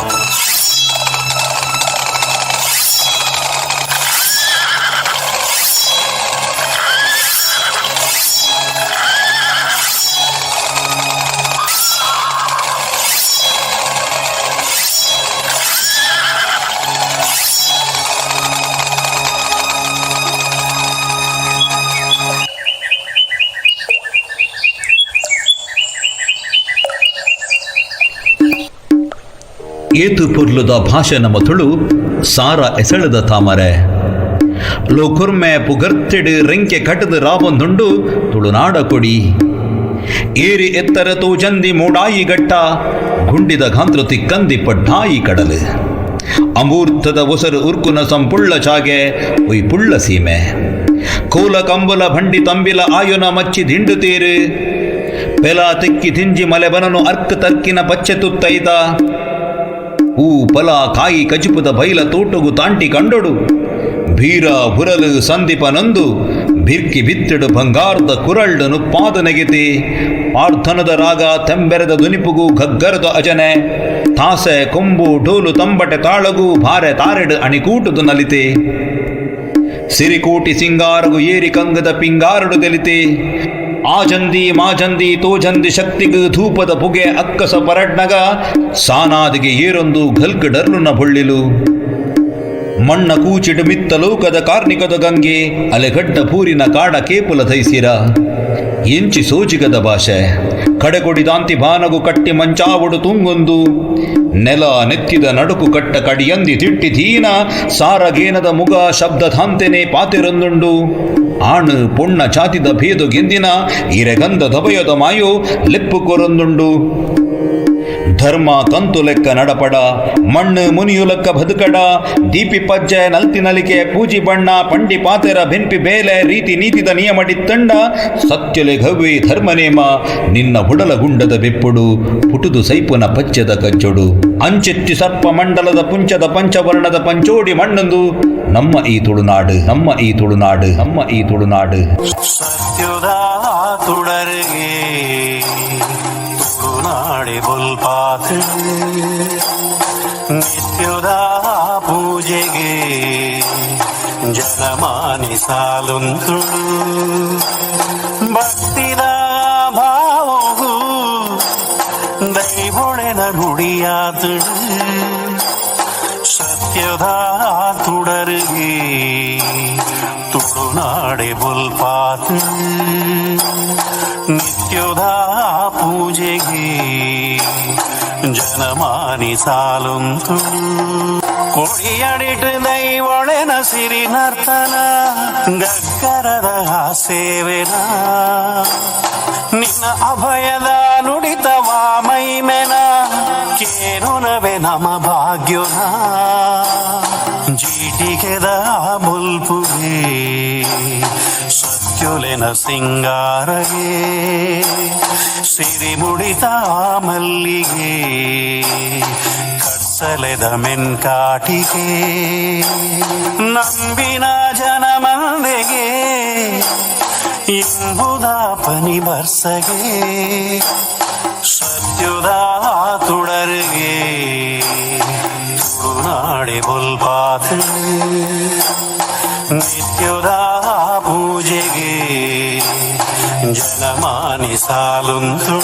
ಏತು ಪುರ್ಲುದ ಭಾಷಣ ಮತುಳು ಸಾರ ಎಸಳದ ತಾಮರೆ ಲೋಕುರ್ಮೆ ಪುಗರ್ತಿಡು ರೆಂಕೆ ಕಟದು ರಾಬಂದುಂಡು ತುಳುನಾಡ ಕೊಡಿ ಏರಿ ಎತ್ತರ ತೂಜಂದಿ ಮೂಡಾಯಿ ಗಟ್ಟ ಗುಂಡಿದ ಗಾಂತೃತಿ ಕಂದಿ ಪಡ್ಡಾಯಿ ಕಡಲು ಅಮೂರ್ತದ ಒಸರು ಉರ್ಕುನ ಸಂಪುಳ್ಳ ಚಾಗೆ ಉಯ್ ಪುಳ್ಳ ಸೀಮೆ ಕೋಲ ಕಂಬುಲ ಭಂಡಿ ತಂಬಿಲ ಆಯುನ ಮಚ್ಚಿ ದಿಂಡು ತೀರು ಪೆಲ ತೆಕ್ಕಿ ತಿಂಜಿ ಮಲೆಬನನು ಅರ್ಕ ತರ್ಕಿನ ಪಚ್ಚೆ ತುತ್ತೈತ ಊ ಪಲ ಕಾಯಿ ಕಜುಪುದ ಬೈಲ ತೋಟುಗು ತಾಂಟಿ ಕಂಡೊಡು ಭೀರ ಹುರಲು ಸಂದೀಪನೊಂದು ಭಿರ್ಕಿ ಬಿತ್ತಿಡು ಬಂಗಾರದ ಕುರಳ್ಳು ನುಪ್ಪಾದ ನೆಗೆತಿ ಪಾರ್ಥನದ ರಾಗ ತೆಂಬೆರೆದ ದುನಿಪುಗು ಗಗ್ಗರದ ಅಜನೆ ತಾಸೆ ಕೊಂಬು ಡೋಲು ತಂಬಟೆ ತಾಳಗು ಭಾರೆ ತಾರೆಡು ಅಣಿಕೂಟದು ನಲಿತೆ ಸಿರಿಕೋಟಿ ಸಿಂಗಾರಗು ಏರಿ ಕಂಗದ ಪಿಂಗಾರಡು ದೆಲಿತೆ ಆಜಂದಿ ಮಾಜಂದಿ ತೋಜಂದಿ ಶಕ್ತಿಗು ಧೂಪದ ಪುಗೆ ಅಕ್ಕಸ ಪರಡ್ನಗ ಸಾನಾದಿಗೆ ಏರೊಂದು ಘಲ್ಕ್ ಡರ್ಲುನ ಬೊಳ್ಳಿಲು ಮಣ್ಣ ಕೂಚಿಡು ಮಿತ್ತ ಲೋಕದ ಕಾರ್ಣಿಕದ ಗಂಗೆ ಅಲೆಗಡ್ಡ ಪೂರಿನ ಕಾಡ ಕೇಪುಲ ಧೈಸಿರ ಎಂಚಿ ಸೋಜಿಗದ ಭಾಷೆ ಕಡೆಕೊಡಿದಾಂತಿ ಬಾನಗು ಕಟ್ಟಿ ಮಂಚಾವುಡು ತುಂಗೊಂದು ನೆಲ ನೆತ್ತಿದ ನಡುಕು ಕಟ್ಟ ಕಡಿಯಂದಿ ತಿಟ್ಟಿ ಧೀನ ಸಾರಗೇನದ ಮುಗ ಶಬ್ದಧಾಂತೆನೆ ಪಾತೆರೊಂದುಂಡು ಆಣು ಪೊಣ್ಣ ಚಾತಿದ ಭೇದು ಗೆಂದಿನ ಇರೆಗಂಧ ದಬಯದ ಮಾಯೋ ಲೆಪ್ಪು ಕೊರೊಂದುಂಡು ಧರ್ಮ ತಂತು ಲೆಕ್ಕ ನಡಪಡ ಮಣ್ಣು ಮುನಿಯುಲಕ್ಕ ಬದುಕಡ ದೀಪಿ ಪಜ್ಜೆ ನಲ್ತಿನಲಿಕೆ ಪೂಜಿ ಬಣ್ಣ ಪಂಡಿ ಪಾತೆರ ಬೆನ್ಪಿ ಬೇಲೆ ರೀತಿ ನೀತಿದ ನಿಯಮಡಿತ್ತಂಡ ಸತ್ಯಲೆ ಗವ್ವಿ ಧರ್ಮನೇಮ ನಿನ್ನ ಹುಡಲ ಗುಂಡದ ಬೆಪ್ಪುಡು ಪುಟುದು ಸೈಪುನ ಪಚ್ಚದ ಕಜ್ಜೊಡು ಅಂಚೆತ್ತಿ ಸರ್ಪ ಮಂಡಲದ ಪುಂಚದ ಪಂಚವರ್ಣದ ಪಂಚೋಡಿ ಮಣ್ಣೊಂದು ನಮ್ಮ ಈ ತುಳುನಾಡು ನಮ್ಮ ಈ ತುಳುನಾಡು ನಮ್ಮ ಈ ತುಳುನಾಡು ಸತ್ಯದ ತುಡರಿಗೆ ತುಳುನಾಡಿ ಬುಲ್ಪಾತ್ ನಿತ್ಯದ ಪೂಜೆಗೆ ಜನಮಾನಿ ಸಾಲುಂತುಳು ಭಕ್ತಿದ ಭಾವವು ದೈವೊಳೆನ ನುಡಿಯಾತುಳು ಸತ್ಯದ ತುಡರಿಗೆ ತುಳುನಾಡೆ ಬುಲ್ಪಾತ್ ನಿತ್ಯದ ಪೂಜೆಗೆ ಜನಮಾನಿ ಸಾಲುಂತು ಕೊಡಿಯಡಿಟ್ಟು ದೈವೊಳೆನ ಸಿರಿ ನರ್ತನ ಗಗ್ಗರದ ಸೇವೆನ ನಿನ್ನ ಅಭಯದ ನುಡಿತವ ಮೈಮೆನ ಕೇನುನವೆ ನಮ ಭಾಗ್ಯನ ಜೀಟಿಗೆದ ಮುಲ್ಪುಗೆ ಸತ್ಯುಲೆನ ಸಿಂಗಾರಗೆ ಸಿರಿ ಮುಡಿತ ಮಲ್ಲಿಗೆ ಕಡ್ಸಲೆದ ಮೆನ್ಕಾಟಿಗೆ ನಂಬಿನ ಜನಮಂದೆಗೆ ಇಂಬುದ ಪನಿ ಬರ್ಸಗೆ ಸತ್ಯುದ ತುಡರಿಗೆ ತುಳುನಾಡೆ ಬುಲ್ಪಾತ್ ನಿತ್ಯದ ಪೂಜೆ జనమాని సాలుంతుడు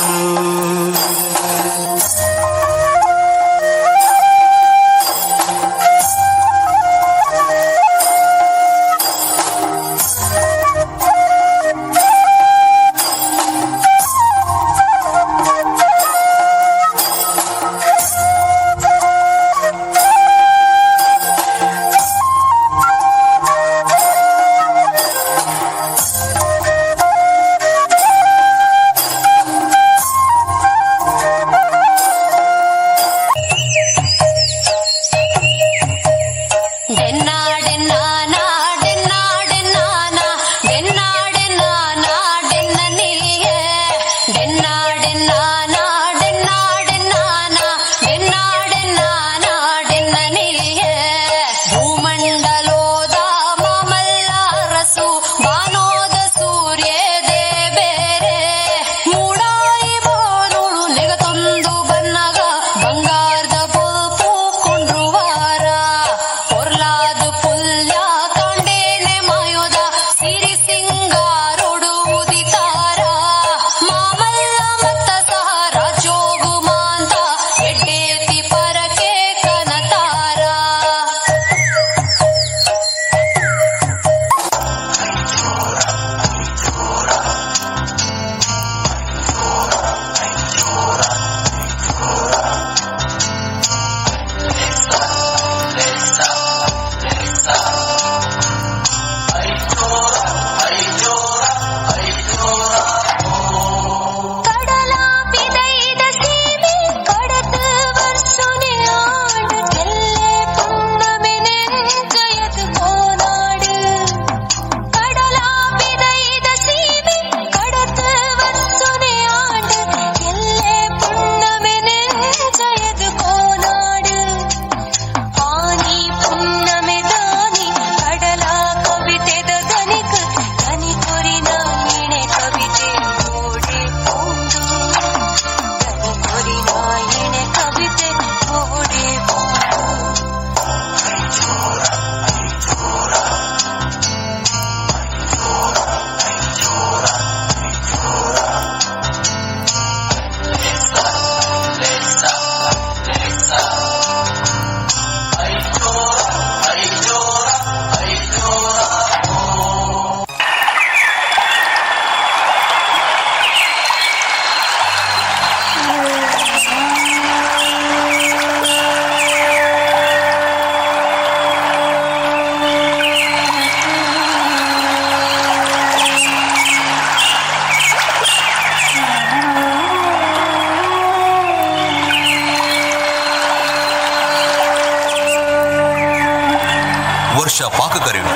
ವರ್ಷ ಪಾಕಕರಿಣು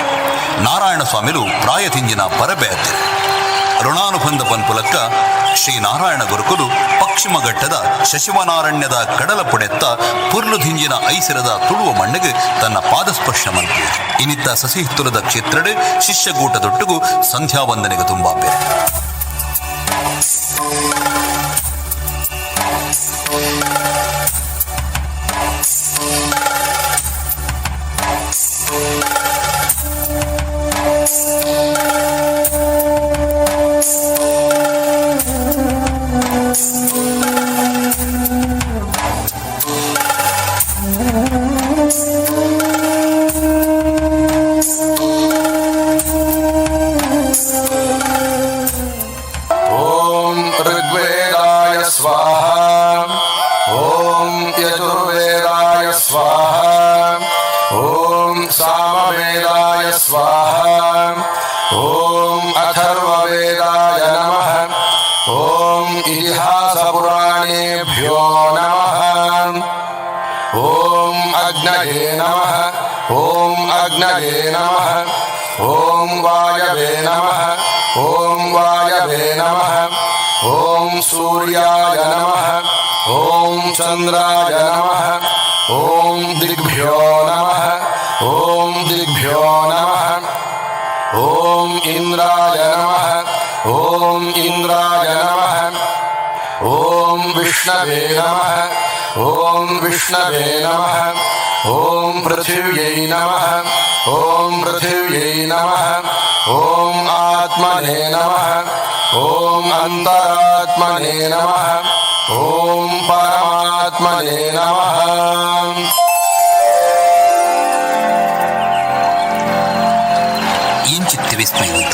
ನಾರಾಯಣ ಸ್ವಾಮಿಲು ಪ್ರಾಯತಿಂಜಿನ ಪರಬೆ ಹತ್ತಿರ ಋಣಾನುಬಂಧ ಪನ್ಪುಲಕ್ಕ ಶ್ರೀ ನಾರಾಯಣ ಗುರುಕುಲು ಪಶ್ಚಿಮ ಘಟ್ಟದ ಶಶಿವನಾರಣ್ಯದ ಕಡಲ ಪುಡೆತ್ತ ಪುರ್ಲುದಿಂಜಿನ ಐಸಿರದ ತುಳುವ ಮಣ್ಣಿಗೆ ತನ್ನ ಪಾದಸ್ಪರ್ಶ ಮಲ್ಪು ಇನ್ನಿತ್ತ ಸಸಿಹಿತ್ತುಲದ ಕ್ಷೇತ್ರಡೆ ಶಿಷ್ಯಗೂಟದೊಟ್ಟಿಗೂ ಸಂಧ್ಯಾವಂದನೆಗೆ ತುಂಬಾಪೆ सूर्याय नमः ओम चंद्राय नमः ओम दिग्भ्यो नमः ओम दिग्भ्यो नमः ओम इंद्राय नमः ओम इंद्राय नमः ओम विष्णवे नमः ओम विष्णवे नमः ओम पृथिव्यै नमः ओम पृथिव्यै नमः ओम आत्मने नमः ओम ಅಂತರಾತ್ಮನೇ ನಮಃ. ಓಂ ಪರಮಾತ್ಮನೇ ನಮಃ. ಇಂಚಿತ್ತಿ ವಿಸ್ಮಯವಂತ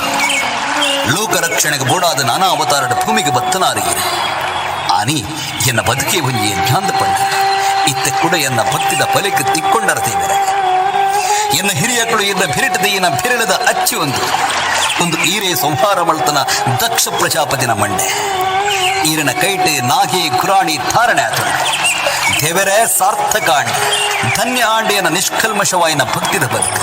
ಲೋಕರಕ್ಷಣೆಗೆ ಬೋಡಾದ ನಾನಾ ಅವತಾರದ ಭೂಮಿಗೆ ಬತ್ತನಾರಿಯರು ಆನಿ ಎನ್ನ ಬದುಕೇ ಒಂಜಿ ಯಜ್ಞಾಂದ ಪಂಡ ಇತ್ತ ಕೂಡ ಎನ್ನ ಭಕ್ತಿದ ಫಲಕ್ಕೆ ತಿಕ್ಕೊಂಡರತೆ ಬೇರೆ ಎನ್ನ ಹಿರಿಯಗಳು ಎನ್ನ ಬೆರಟದೆಯನ ಬೆರಳದ ಅಚ್ಚಿ ಒಂದು ಈರೆ ಸಂಹಾರ ಮಳ್ತನ ದಕ್ಷ ಪ್ರಜಾಪತಿನ ಮಂಡೆ ಈರನ ಕೈಟೆ ನಾಗಿ ಕುರಾಣಿ ಧಾರಣೆ ಆತಂಡ ದೇವರೇ ಸಾರ್ಥಕ ಆಂಡೆ ಧನ್ಯ ಆಂಡೆಯನ ನಿಷ್ಕಲ್ಮಶವಾಯಿನ ಭಕ್ತಿದ ಬದುಕು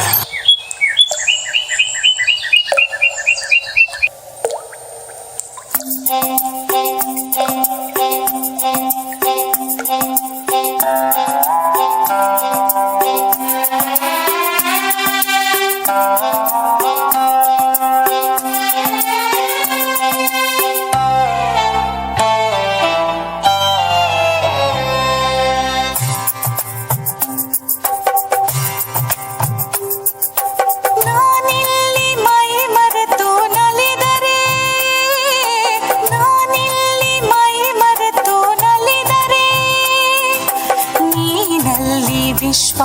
ನಾನಿಲ್ಲಿ ಮೈ ಮರೆತು ನಲಿದರೆ ನಾನಿಲ್ಲಿ ಮೈ ಮರೆತು ನಲಿದರೆ ನೀನಲ್ಲಿ ವಿಶ್ವ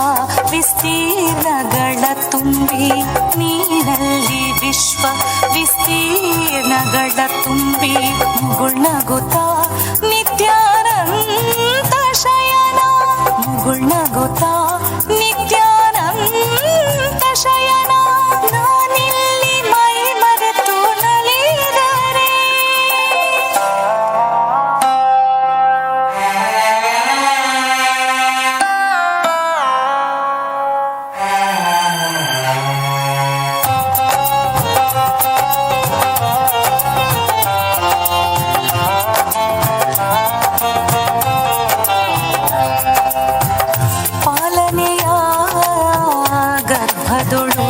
ವಿಸ್ತೀರ್ಣಗಳ ತುಂಬಿ ನೀನಲ್ಲಿ ವಿಶ್ವ ವಿಸ್ತೀರ್ಣಗಳ ತುಂಬಿ ಮುಗುಳ್ನಗುತ್ತಾ ನಿತ್ಯಾನಂದ ಶಯನ ಮುಗುಳ್ನಗುತ್ತಾ ನಿತ್ಯಾನಂದ ಶಯನ ನಾನಿಲ್ಲಿ ಮೈ ಮರೆತು ನಲಿದರೆ ಪಾಲನೆಯ ಗರ್ಭದೊಳು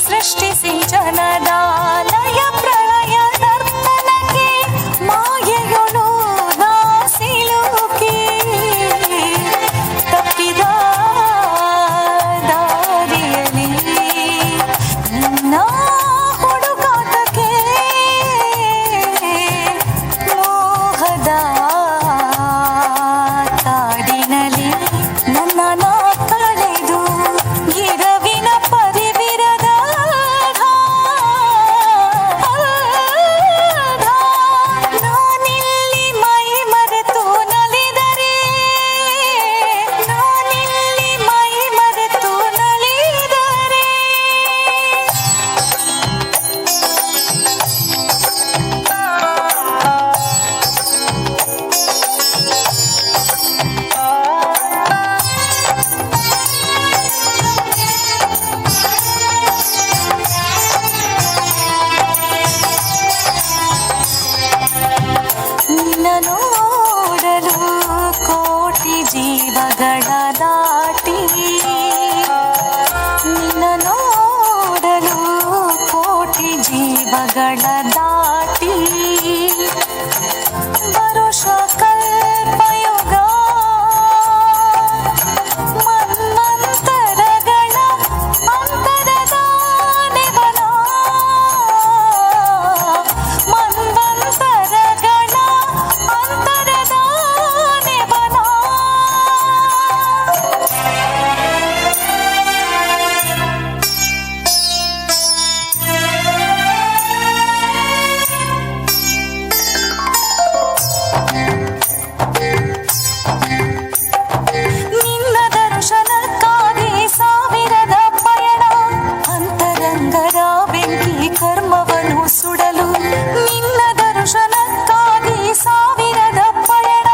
ಸೃಷ್ಟಿಸಿ ಜನದ ಲಯ ಪ್ರಳಯ ನರ್ತನಕ್ಕೆ ಮಾಯೆಯೊಳು ನಾ ಸಿಲುಕಿ ತಪ್ಪಿದ ದಾರಿಯಲ್ಲಿ ನಿನ್ನ ಹುಡುಕಾಟಕ್ಕೆ ಮೋಹದ ಕಾಡಿನಲ್ಲಿ ನನ್ನ ನಾ ಕಳೆದು ಗಿರವಿನ ಪರಿವಿರದ ನಾನಿಲ್ಲಿ ಮೈ ಮರೆತು ನಲಿದರೆ ನಾನಿಲ್ಲಿ ಮೈ ಮರೆತು ನಲಿದರೆ ನಿನ್ನ ನೋಡಲು ಕೋಟಿ ಜೀವಗಳ ದಾಟಿ ನಿನ್ನ ನೋಡಲು ಕೋಟಿ ಜೀವಗಳ ದಾಟಿ ವರುಷ ಕಲ್ಪಯುಗ ಮನ್ವಂತರಗಳ ಅಂತರದ ನೆವನ ಮನ್ವಂತರಗಳ ಅಂತರದ ನೆವನ ನಿನ್ನ ದರ್ಶನಕ್ಕಾಗಿ ಸಾವಿರದ ಪಯಣ ಅಂತರಂಗದ ಬೆಂಕಿ ಕರ್ಮವನ್ನು ಸುಡಲು ನಿನ್ನ ದರ್ಶನಕ್ಕಾಗಿ ಸಾವಿರದ ಪಯಣ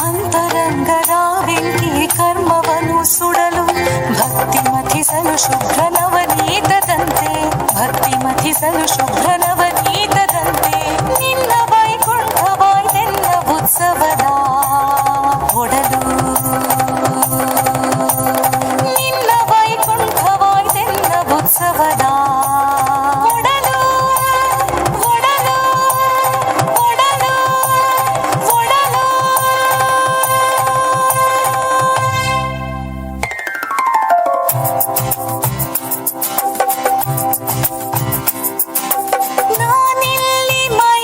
ಅಂತರಂಗದ ಬೆಂಕಿ ಕರ್ಮವನ್ನು ಸುಡಲು ಭಕ್ತಿ ಮಥಿಸಲು ಶುಭ್ರ ನವನೀತದಂತೆ ಭಕ್ತಿ ಮಥಿಸಲು ಶುಭ್ರ ನವನೀತದಂತೆ ನಿನ್ನ ವೈಕುಂಠವಾಯ್ದೆನ್ನ ಉತ್ಸವದ ಒಡಲು ನಿನ್ನ ವೈಕುಂಠವಾಯ್ದೆನ್ನ ಉತ್ಸವದ ಒಡಲು ಒಡಲು ಒಡಲು ಒಡಲು ನಾನಿಲ್ಲಿ ಮೈ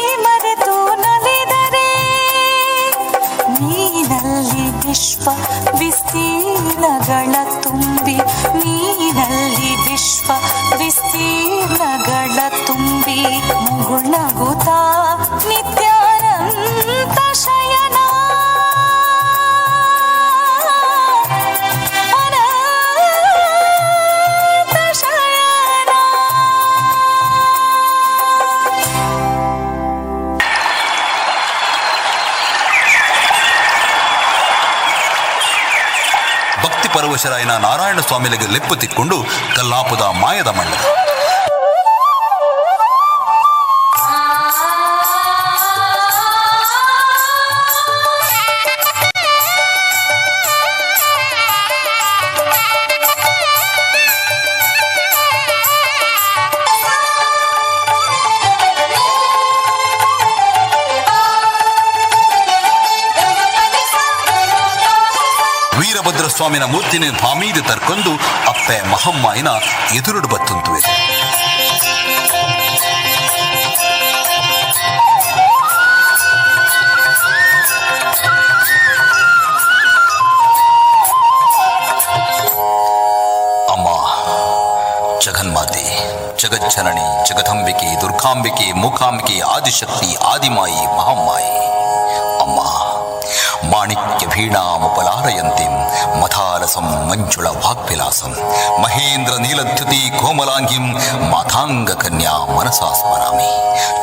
ಪರವಶರಾಯನ ನಾರಾಯಣ ಸ್ವಾಮಿಗಳಿಗೆ ಲೆಪ್ಪು ತಿಕ್ಕೊಂಡು ಕಲ್ಲಾಪುದ ಮಾಯದ ಮಣ್ಣ ವೀರಭದ್ರ ಸ್ವಾಮಿನ ಮೂರ್ತಿನ ಭಾಮೀದು ತರ್ಕೊಂಡು ಅಪ್ಪೆ ಮಹಮ್ಮಾಯಿನ ಎದುರುಡು ಬತ್ತುಂತುವೆ. ಅಮ್ಮ ಜಗನ್ಮಾತೆ, ಜಗಜ್ಜನನಿ, ಜಗದಂಬಿಕೆ, ದುರ್ಗಾಂಬಿಕೆ, ಮೂಕಾಂಬಿಕೆ, ಆದಿಶಕ್ತಿ, ಆದಿಮಾಯಿ, ಮಹಮ್ಮಾಯಿ. ಅಮ್ಮ ಮಾಣಿಕ್ಯ ವೀಣಾಮುಪಲಾರಯಂತಿಂ ಮಥಾಲಸಂ ಮಂಜುಳ ವಾಗ್ವಿಲಾಸಂ ಮಹೇಂದ್ರ ನೀಲದ್ಯುತಿ ಕೋಮಲಾಂಗಿಂ ಮಾತಾಂಗ ಕನ್ಯಾ ಮನಸಾ ಸ್ಮರಾಮಿ.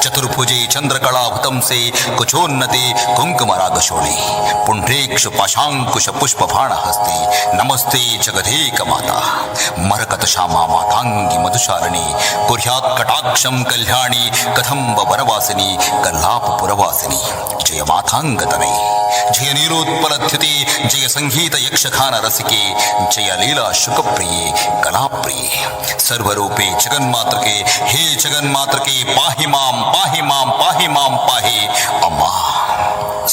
ಚತುರ್ಭುಜೆ ಚಂದ್ರಕಳಾಹುತಂಸೆ ಕುಚೋನ್ನತೆ ಕುಂಕುಮರಾಗಶೋಣೆ ಪುಂಡ್ರೇಕ್ಷು ಪಾಶಾಂಕುಶ ಪುಷ್ಪಬಾಣಹಸ್ತೆ ನಮಸ್ತೆ ಜಗದೇಕ ಮಾತಾ. ಮರಕತ ಶ್ಯಾಮಾ ಮಾತಾಂಗಿ ಮಧುಶಾಲಿನಿ ಕುರ್ಯಾತ್ ಕಟಾಕ್ಷಂ ಕಲ್ಯಾಣಿ ಕದಂಬ ವನವಾಸಿನಿ ಕಲ್ಲಾಪ ಪುರವಾಸಿನಿ. ಜಯ ಮಾತಾಂಗತನೈ, ಜಯ ನೀಲೋತ್ಪಲದ್ಯುತಿ, ಜಯ ಸಂಗೀತ ಯಕ್ಷಗಾನ ರಸಿಕೆ, ಜಯ ಲೀಲಾ ಶುಕಪ್ರಿಯೆ ಕಲಾಪ್ರಿಯೆ. ಸರ್ವರೂಪೆ ಜಗನ್ಮಾತೃಕೆ, ಹೇ ಜಗನ್ಮಾತೃಕೆ ಪಾಹಿ ಮಾಂ ಪಾಹಿ ಮಾಂ ಪಾಹಿ ಮಾಂ ಪಾಹಿ. ಅಮ್ಮ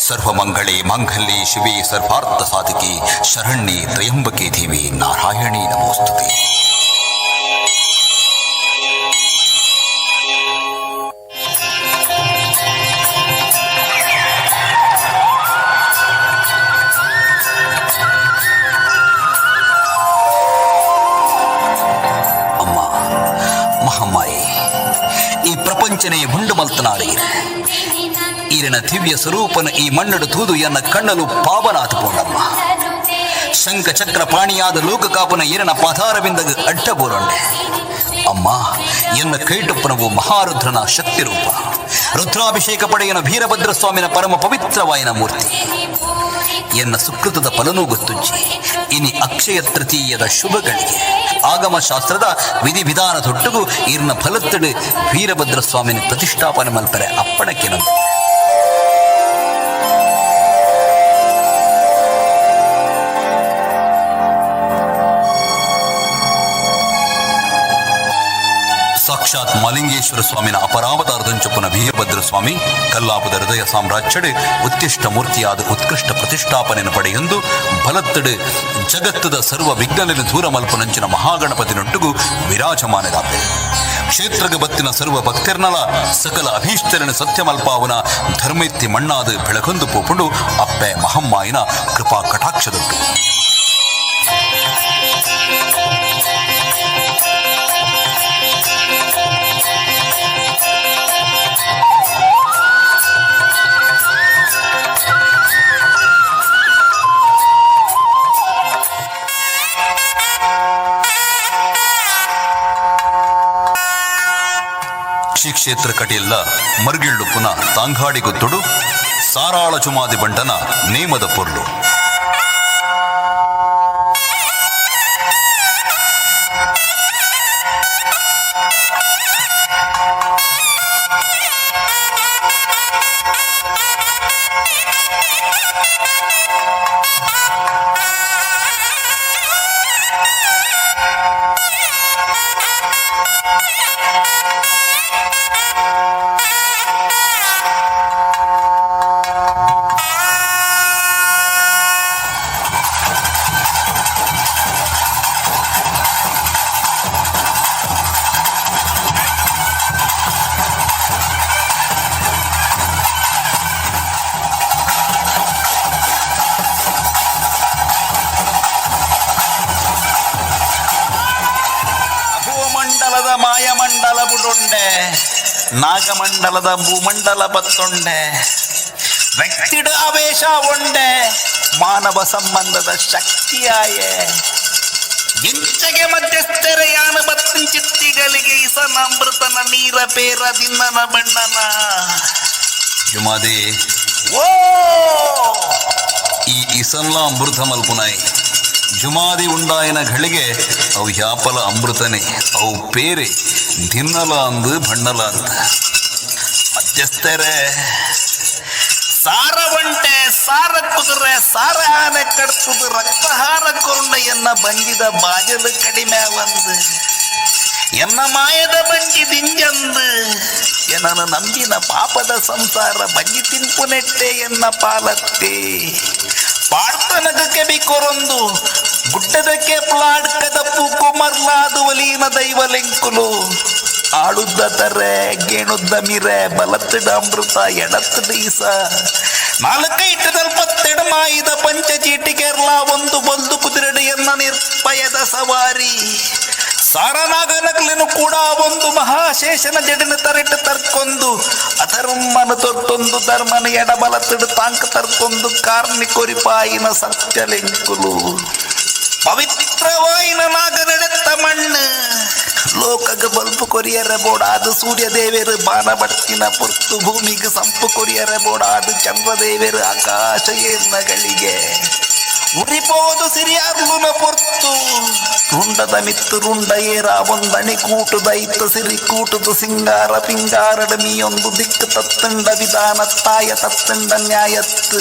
ಸರ್ವಮಂಗಳೇ ಮಾಂಗಲ್ಯೆ ಶಿವೆ ಸರ್ವಾರ್ಥ ಸಾಧಿಕೆ ಶರಣ್ಯೆ ತ್ರಯಂಬಕೆ ದೇವಿ ನಾರಾಯಣಿ ನಮೋಸ್ತುತೆ. ಮಹಮ್ಮಾಯಿ ಈ ಪ್ರಪಂಚನೇ ಉಂಡು ಮಲ್ತನಾಡೀರ ಈರಿನ ದಿವ್ಯ ಸ್ವರೂಪನ ಈ ಮಣ್ಣಡು ತೂದು ಎನ್ನ ಕಣ್ಣಲು ಪಾವನಾಥ ಪೋಂಡಮ್ಮ. ಶಂಖ ಚಕ್ರ ಪಾಣಿಯಾದ ಲೋಕಕಾಪನ ಈರನ ಪಾದಾರವಿಂದ ಅಡ್ಡಬೋರಂಡೆ. ಅಮ್ಮ ಎನ್ನ ಕೈಟಪ್ಪನವು ಮಹಾರುದ್ರನ ಶಕ್ತಿ ರೂಪ. ರುದ್ರಾಭಿಷೇಕ ಪಡೆಯನ ವೀರಭದ್ರ ಸ್ವಾಮಿನ ಪರಮ ಪವಿತ್ರವಾಯನ ಮೂರ್ತಿ. ಎನ್ನ ಸುಕೃತದ ಫಲನೂ ಗೊತ್ತುಜ್ಜಿ ಇನಿ ಅಕ್ಷಯ ತೃತೀಯದ ಶುಭಗಳಿಗೆ ಆಗಮ ಶಾಸ್ತ್ರದ ವಿಧಿವಿಧಾನ ತೊಟ್ಟುಗು ಇರ್ನ ಫಲತ್ತಡು ವೀರಭದ್ರ ಸ್ವಾಮಿನ ಪ್ರತಿಷ್ಠಾಪನೆ ಮಲ್ಪರೆ ಅಪ್ಪಣಕ್ಕೆನಂದು. ಸಾಕ್ಷಾತ್ ಮಲಿಂಗೇಶ್ವರ ಸ್ವಾಮಿನ ಅಪರಾವತಾರದಂಚೊಪ್ಪನ ವೀರಭದ್ರ ಸ್ವಾಮಿ ಕಲ್ಲಾಪದ ಹೃದಯ ಸಾಮ್ರಾಜ್ಯಡ್ ಉತ್ತಿಷ್ಟ ಮೂರ್ತಿಯಾದ ಉತ್ಕೃಷ್ಟ ಪ್ರತಿಷ್ಠಾಪನೆಯನ್ನು ಪಡೆಯೊಂದು ಬಲತ್ತಡ್ ಜಗತ್ತದ ಸರ್ವ ವಿಘ್ನಲಿನ ದೂರ ಮಲ್ಪನಂಚಿನ ಮಹಾಗಣಪತಿನೊಟ್ಟಿಗೂ ವಿರಾಜಮಾನದಾಪೆ. ಕ್ಷೇತ್ರಗ ಬತ್ತಿನ ಸರ್ವ ಭಕ್ತಿರ್ನಲ ಸಕಲ ಅಭೀಷ್ಟರನ ಸತ್ಯಮಲ್ಪಾವನ ಧರ್ಮೈತ್ತಿ ಮಣ್ಣಾದ ಬೆಳಗೊಂದು ಪೋಪುಂಡು ಅಪ್ಪೆ ಮಹಮ್ಮಾಯಿನ ಕೃಪಾ ಕಟಾಕ್ಷದೊಟ್ಟು. ಶ್ರೀ ಕ್ಷೇತ್ರ ಕಟಿಯಲ್ಲ ಮರ್ಗಿಳ್ಳು ಪುನಃ ತಾಂಗಾಡಿ ಗೊತ್ತುಡು ಸಾರಾಳ ಚುಮಾದಿ ಬಂಟನ ನೇಮದ ಪೊರ್ಲು. ಮಾಯಮಂಡಲ ಬುಡುಂಡೆ ನಾಗಮಂಡಲದ ಭೂಮಂಡಲ ಬತ್ತುಂಡೆ ವ್ಯಕ್ತಿಡ ಆವೇಶ ಉಂಡೆ ಮಾನವ ಸಂಬಂಧದ ಶಕ್ತಿಯಾಯೆ ಇಂಚಗೆ ಮಧ್ಯಸ್ಥರೆಯಾನ ಬತ್ತಿನ ಚಿತ್ತಿಗಳಿಗೆ ಇಸನಾಮೃತನ ನೀರ ಪೇರ ದಿನ್ನನ ಬಣ್ಣನ ಜುಮಾದೆ ಓ ಈ ಇಸನ್ಲ ಅಮೃತ ಮಲ್ಪುನಾಯಿ ಜುಮಾದಿ ಉಂಡಾಯನ ಘಳಿಗೆ ಅವು ಯಾಪಲ ಅಮೃತನೇ ಅವು ಪೇರೆ ಧಿನ್ನಲ ಅಂದು ಬಣ್ಣಲ ಅಂತ ಮಧ್ಯಸ್ಥರೇ ಸಾರ ಒಂಟೆ ಸಾರ ಕುದುರೆ ಸಾರ ಆನೆ ಕಡ್ತುದು ರಕ್ತಹಾರ ಕೊಂಡೆಯನ್ನ ಬಂದಿದ ಬಾಜಲು ಕಡಿಮೆ ಒಂದು ಎನ್ನ ಮಾಯದ ಬಂಜಿ ದಿಂಜಂದು ಎನ್ನ ನಂಬಿನ ಪಾಪದ ಸಂಸಾರ ಬಂಜಿ ತಿನ್ಪು ನೆಟ್ಟೆ ಎನ್ನ ಪಾಲತ್ತೆ ಪಾಡ್ತನಗಕ್ಕೆ ಬಿಕೊರೊಂದು ಗುಡ್ಡದಕ್ಕೆ ಪ್ಲಾಡ್ ಕದಪ್ಪು ಕುಮರ್ಲಾದು ಒಲೀನ ದೈವಲೆಂಕುಲು ಆಡುದ್ದ ತರೆ ಗೇಣುದ್ದ ಮಿರೆ ಬಲತ್ತಡ ಅಮೃತ ಎಡತ್ತಡ ಈಸ ನಾಲ್ಕೈಟು ನಲ್ಪತ್ತೆಡ ಮಾಯಿದ ಪಂಚಚೀಟಿಗೆರ್ಲ ಒಂದು ಬಲ್ದು ಕುದುರೆಡೆಯನ್ನ ನಿರ್ಭಯದ ಸವಾರಿ ಸಾರನಾಗನಗ್ಲೆನು ಕೂಡ ಒಂದು ಮಹಾಶೇಷನ ಜಡಿನ ತರೆಟ್ಟು ತರ್ಕೊಂದು ಅಧರ್ಮನ ತೊಟ್ಟೊಂದು ಧರ್ಮನ ಎಡಬಲತ್ತಡು ತಾಂಕ ತರ್ಕೊಂದು ಕಾರ್ಮಿಕೊರಿಪಾಯಿನ ಸತ್ಯಲೆಂಕುಲು ಪವಿತ್ರವಾಯಿನ ನಾಗನೆಡೆತ್ತ ಮಣ್ಣು ಲೋಕಗ ಬಲ್ಪು ಕೊರಿಯರ ಬೋಡಾದು ಸೂರ್ಯ ದೇವರು ಬಾಣ ಬಡ್ತಿನ ಪುರ್ತು ಭೂಮಿಗೆ ಸಂಪು ಕೊರಿಯರ ಬೋಡಾದು ಚಂದ್ರದೇವರು ಆಕಾಶ ಏರ್ನಗಳಿಗೆ ಉರಿಪೋದು ಸಿರಿಯಾರ್ಲುನ ಪೊರ್ತು ರುಂಡದ ಮಿತ್ತು ರುಂಡ ಏರ ಒಂದಣಿ ಕೂಟುದ ಇತ್ತ ಸಿರಿ ಕೂಟುದು ಸಿಂಗಾರ ಪಿಂಗಾರಡ ಮೀಯೊಂದು ದಿಕ್ಕು ತತ್ತಂಡ ವಿಧಾನ ತಾಯ ತತ್ತಂಡ ನ್ಯಾಯತ್ತು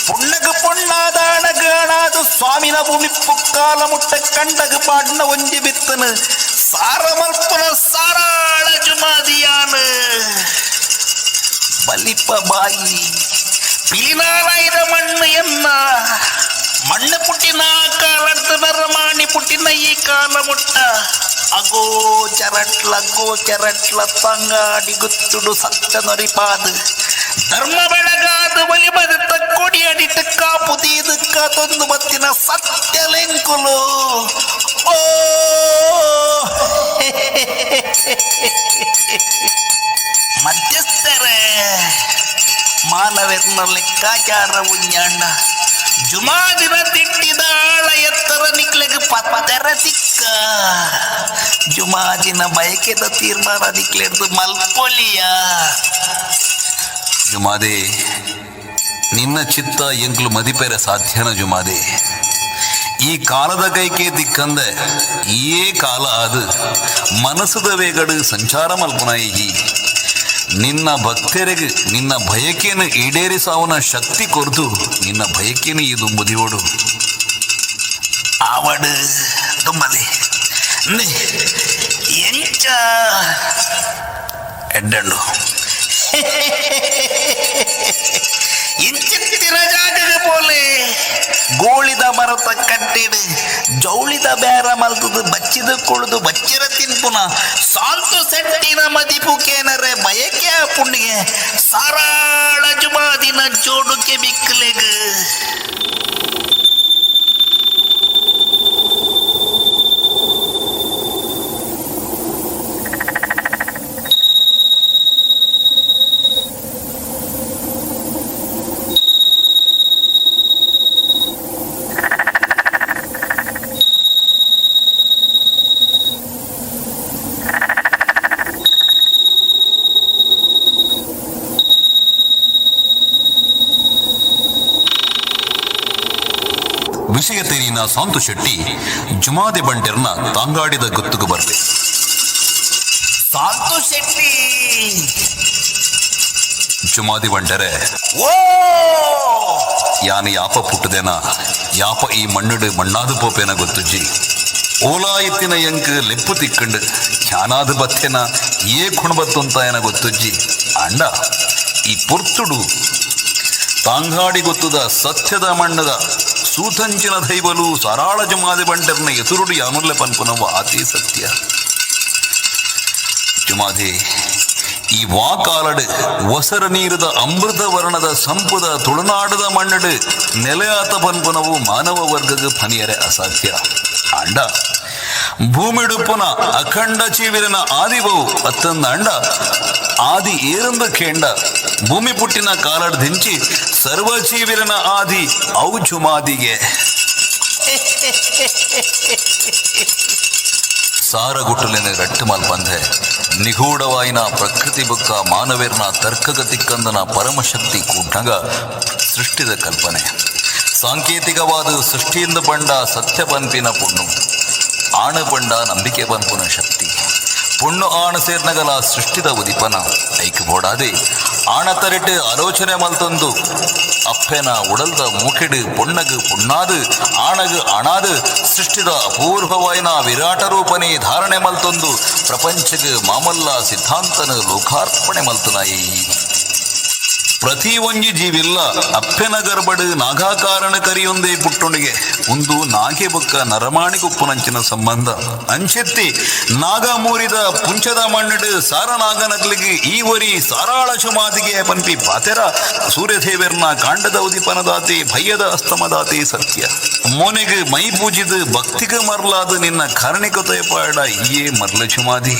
ಪುಣ್ಣಗ ಪೊಣ್ಣಾದಾಣಗ ಅಣಾದು ಸ್ವಾಮಿನ ಭೂಮಿ ಪುಕ್ಕಾಲ ಮುಟ್ಟ ಕಂಡಗ ಪಾಡ್ನ ಒಂಜಿ ಬಿತ್ತನು ಸಾರ ಮಲ್ಪನ ಸಾರಾಳ ಜುಮಾದಿಯಾನ ಬಲಿಪ ಬಾಯಿ ಪಿಲಿನಾರಾಯದ ಮಣ್ಣು ಎನ್ನ ಮಣ್ಣು ಪುಟ್ಟಿನ ಕಾಲಡ್ತ ನರಮಾಣಿ ಪುಟ್ಟಿನ ಈ ಕಾಲ ಮುಟ್ಟ ಅಗೋ ಚರಟ್ಲ ತಂಗಾಡಿ ಗುತ್ತುಡು ಸತ್ಯ ನೊರಿಪಾದು ಧರ್ಮ ಬೆಳಗಾದ ಬಲಿ ಬದುತ್ತ ಕೊಡಿ ಅಡಿಟ್ಟು ಕಾಪುದೀದು ಕಾತೊಂದು ಬತ್ತಿನ ಸತ್ಯಲೆಂಕುಲು ಓ ಮಧ್ಯಸ್ಥರೇ ಮಾನವೆರ್ನ ಲೆಕ್ಕಾಚಾರ ಉಜ್ಞಾಂಡ ಜುಮಾದಿನ ತಿಟ್ಟಿದ ಆಳ ಎತ್ತರ ನಿಕ್ಲೆಗೆ ಪತ್ತರ ಸಿಕ್ಕ ಜುಮಾದಿನ ಬಯಕೆದ ತೀರ್ಮಾನ ನಿಕ್ಲೆಡ್ದು ಮಲ್ಪೊಲಿಯ ಜುಮಾದೆ ನಿನ್ನ ಚಿತ್ತ ಎಂಕ್ಲು ಮದಿಪೆರೆ ಸಾಧ್ಯನ ಜುಮಾದೆ ಈ ಕಾಲದ ಕೈಕೆ ದಿಕ್ಕಂದೆ ಏ ಕಾಲ ಅದು ಮನಸ್ಸುದ ವೇಗಡು ಸಂಚಾರ ಮಲ್ಪನಾಯಿ ನಿನ್ನ ಭಕ್ತರಿಗೆ ನಿನ್ನ ಬಯಕೆಯನ್ನು ಈಡೇರಿಸಾವನ ಶಕ್ತಿ ಕೊರ್ದು ನಿನ್ನ ಬಯಕೆಯನ್ನು ಇದು ಮುದಿಯೋಡು ಆವಡು ತುಂಬದೆ ಎಂಚ ಎಡ್ಡಂಡು ಇಂಚಿತ್ತಿನ ಜಾಗದ ಪೋಲೆ ಗೋಳಿದ ಮರತ ಕಟ್ಟಿಡು ಜೌಳಿದ ಬೇರ ಮಲ್ತದು ಬಚ್ಚಿದ ಕುಳಿದು ಬಚ್ಚಿರ ತಿನ್ಪುನ ಸಾಲ್ತು ಸೆಟ್ಟಿನ ಮದಿಪು ಕೇನರೆ ಬಯಕೆ ಪುಣ್ಣಿಗೆ ಸಾರಾಳ ಜುಮಾದಿನ ಜೋಡುಕೆ ಬಿಕ್ಕಲೆಗ ವಿಷಯ ತೇರಿನ ಸಾಂತು ಶೆಟ್ಟಿ ಜುಮಾದೆ ಬಂಟೆರ್ನ ತಾಂಗಾಡಿದ ಗೊತ್ತುಗು ಬರ್ತೆ ಸಾಂತು ಶೆಟ್ಟಿ ಜುಮಾದಿ ಬಂಟರೆ ಓ ಯಾನ ಯಾಪ ಪುಟ್ಟದೇನ ಯಾಪ ಈ ಮಣ್ಣುಡು ಮಣ್ಣಾದು ಪೋಪೇನ ಗೊತ್ತುಜ್ಜಿ ಓಲಾ ಇತ್ತಿನ ಎಂಕ್ ಲೆಪ್ಪು ತಿಕ್ಕಂಡು ಯಾನಾದು ಬತ್ತೆನ ಏ ಕುಣಬತ್ತು ಅಂತ ಏನ ಗೊತ್ತುಜ್ಜಿ ಅಂಡ ಈ ಪುರ್ತುಡು ತಾಂಗಾಡಿ ಗೊತ್ತುದ ಸತ್ಯದ ಮಣ್ಣದ ಸೂತಂಚಿನ ದೈವಲು ಸರಾಳ ಜುಮಾದಿ ಬಂಟರ್ನ ಎದುರುಡು ಯಾನುಲ್ಲೆ ಪನ್ಪುನವ ಅತಿ ಸತ್ಯ ಜುಮಾದಿ ಈ ವಾಕಾಲಡು ಒಸರ ನೀರದ ಅಮೃತ ವರ್ಣದ ಸಂಪುದ ತುಳುನಾಡದ ಮಣ್ಣಡು ನೆಲೆಯಾತ ಪನ್ಪುನವು ಮಾನವ ವರ್ಗದ ಫನಿಯರೆ ಅಸಾಧ್ಯ ಅಂಡ ಭೂಮಿಡುಪುನ ಅಖಂಡ ಚೀವಿರನ ಆದಿವವು ಅತ್ತಂದ ಅಂಡ ಆದಿ ಏರಂದ ಕೇಂಡ ಭೂಮಿ ಪುಟ್ಟಿನ ಕಾಲಡ್ ದಿಂಚಿ ಸರ್ವಜೀವಿರನ ಆದಿ ಔ ಜುಮಾದಿಗೆ ಸಾರಗುಟ್ಟಲಿನ ರಟ್ಟು ಮಲ್ಪಂದೆ ನಿಗೂಢವಾಯಿನ ಪ್ರಕೃತಿ ಬುಕ್ಕ ಮಾನವೇರ್ನ ತರ್ಕಗ ತಿಕ್ಕಂದನ ಪರಮಶಕ್ತಿ ಕೂಟಂಗ ಸೃಷ್ಟಿದ ಕಲ್ಪನೆ ಸಾಂಕೇತಿಕವಾದ ಸೃಷ್ಟಿಯಿಂದ ಬಂಡ ಸತ್ಯ ಪಂಪಿನ ಪುಣ್ಣು ಆಣ ಬಂಡ ನಂಬಿಕೆ ಪಂಪುನ ಶಕ್ತಿ ಪುಣ್ಣು ಆಣ ಸೇರ್ನಗಲ ಸೃಷ್ಟಿದ ಉದಿಪನ ಐಕ್ ಬೋಡಾದೆ ಆಣ ತರಿಟ್ಟು ಆಲೋಚನೆ ಮಲ್ತೊಂದು ಅಪ್ಪೆನ ಉಡಲ್ದ ಮೂಕೆಡು ಪೊಣ್ಣಗು ಪುಣ್ಣಾದು ಆಣಗು ಆಣಾದು ಸೃಷ್ಟಿದ ಅಪೂರ್ವವಾಯಿನ ವಿರಾಟ ರೂಪನೇ ಧಾರಣೆ ಮಲ್ತೊಂದು ಪ್ರಪಂಚಗು ಮಾಮಲ್ಲ ಸಿದ್ಧಾಂತನ ಲೋಕಾರ್ಪಣೆ ಮಲ್ತನಾಯಿ ಪ್ರತಿ ಒಂಜಿ ಜೀವಿಲ್ಲ ಅಪ್ಪೆನ ಗರ್ಬಡು ನಾಗಾಕಾರಣ ಕರಿಯೊಂದೇ ಪುಟ್ಟುಣಿಗೆ ಒಂದು ನಾಗೆ ಬೊಕ್ಕ ನರಮಾಣಿಗುಪ್ಪುನಂಚಿನ ಸಂಬಂಧ ಅಂಚೆತ್ತಿ ನಾಗ ಮೂರಿದ ಪುಂಚದ ಮಣ್ಣಡು ಸಾರನಾಗನಗ್ಲಿಗೆ ಈ ಒರಿ ಸಾರಾಳ ಶುಮಾದಿಗೆ ಪನ್ಪಿ ಪಾತೆರ ಸೂರ್ಯದೇವರ್ನ ಕಾಂಡದ ಉದಿಪನದಾತೆ ಭಯ್ಯದ ಅಸ್ತಮದಾತೆ ಸತ್ಯ ಮೋನೆಗೆ ಮೈ ಪೂಜಿದ ಭಕ್ತಿಗೆ ಮರ್ಲಾದ ನಿನ್ನ ಕಾರಣಿಕತೆ ಪಾಡ ಈಯೇ ಮರ್ಲ ಶುಮಾದಿ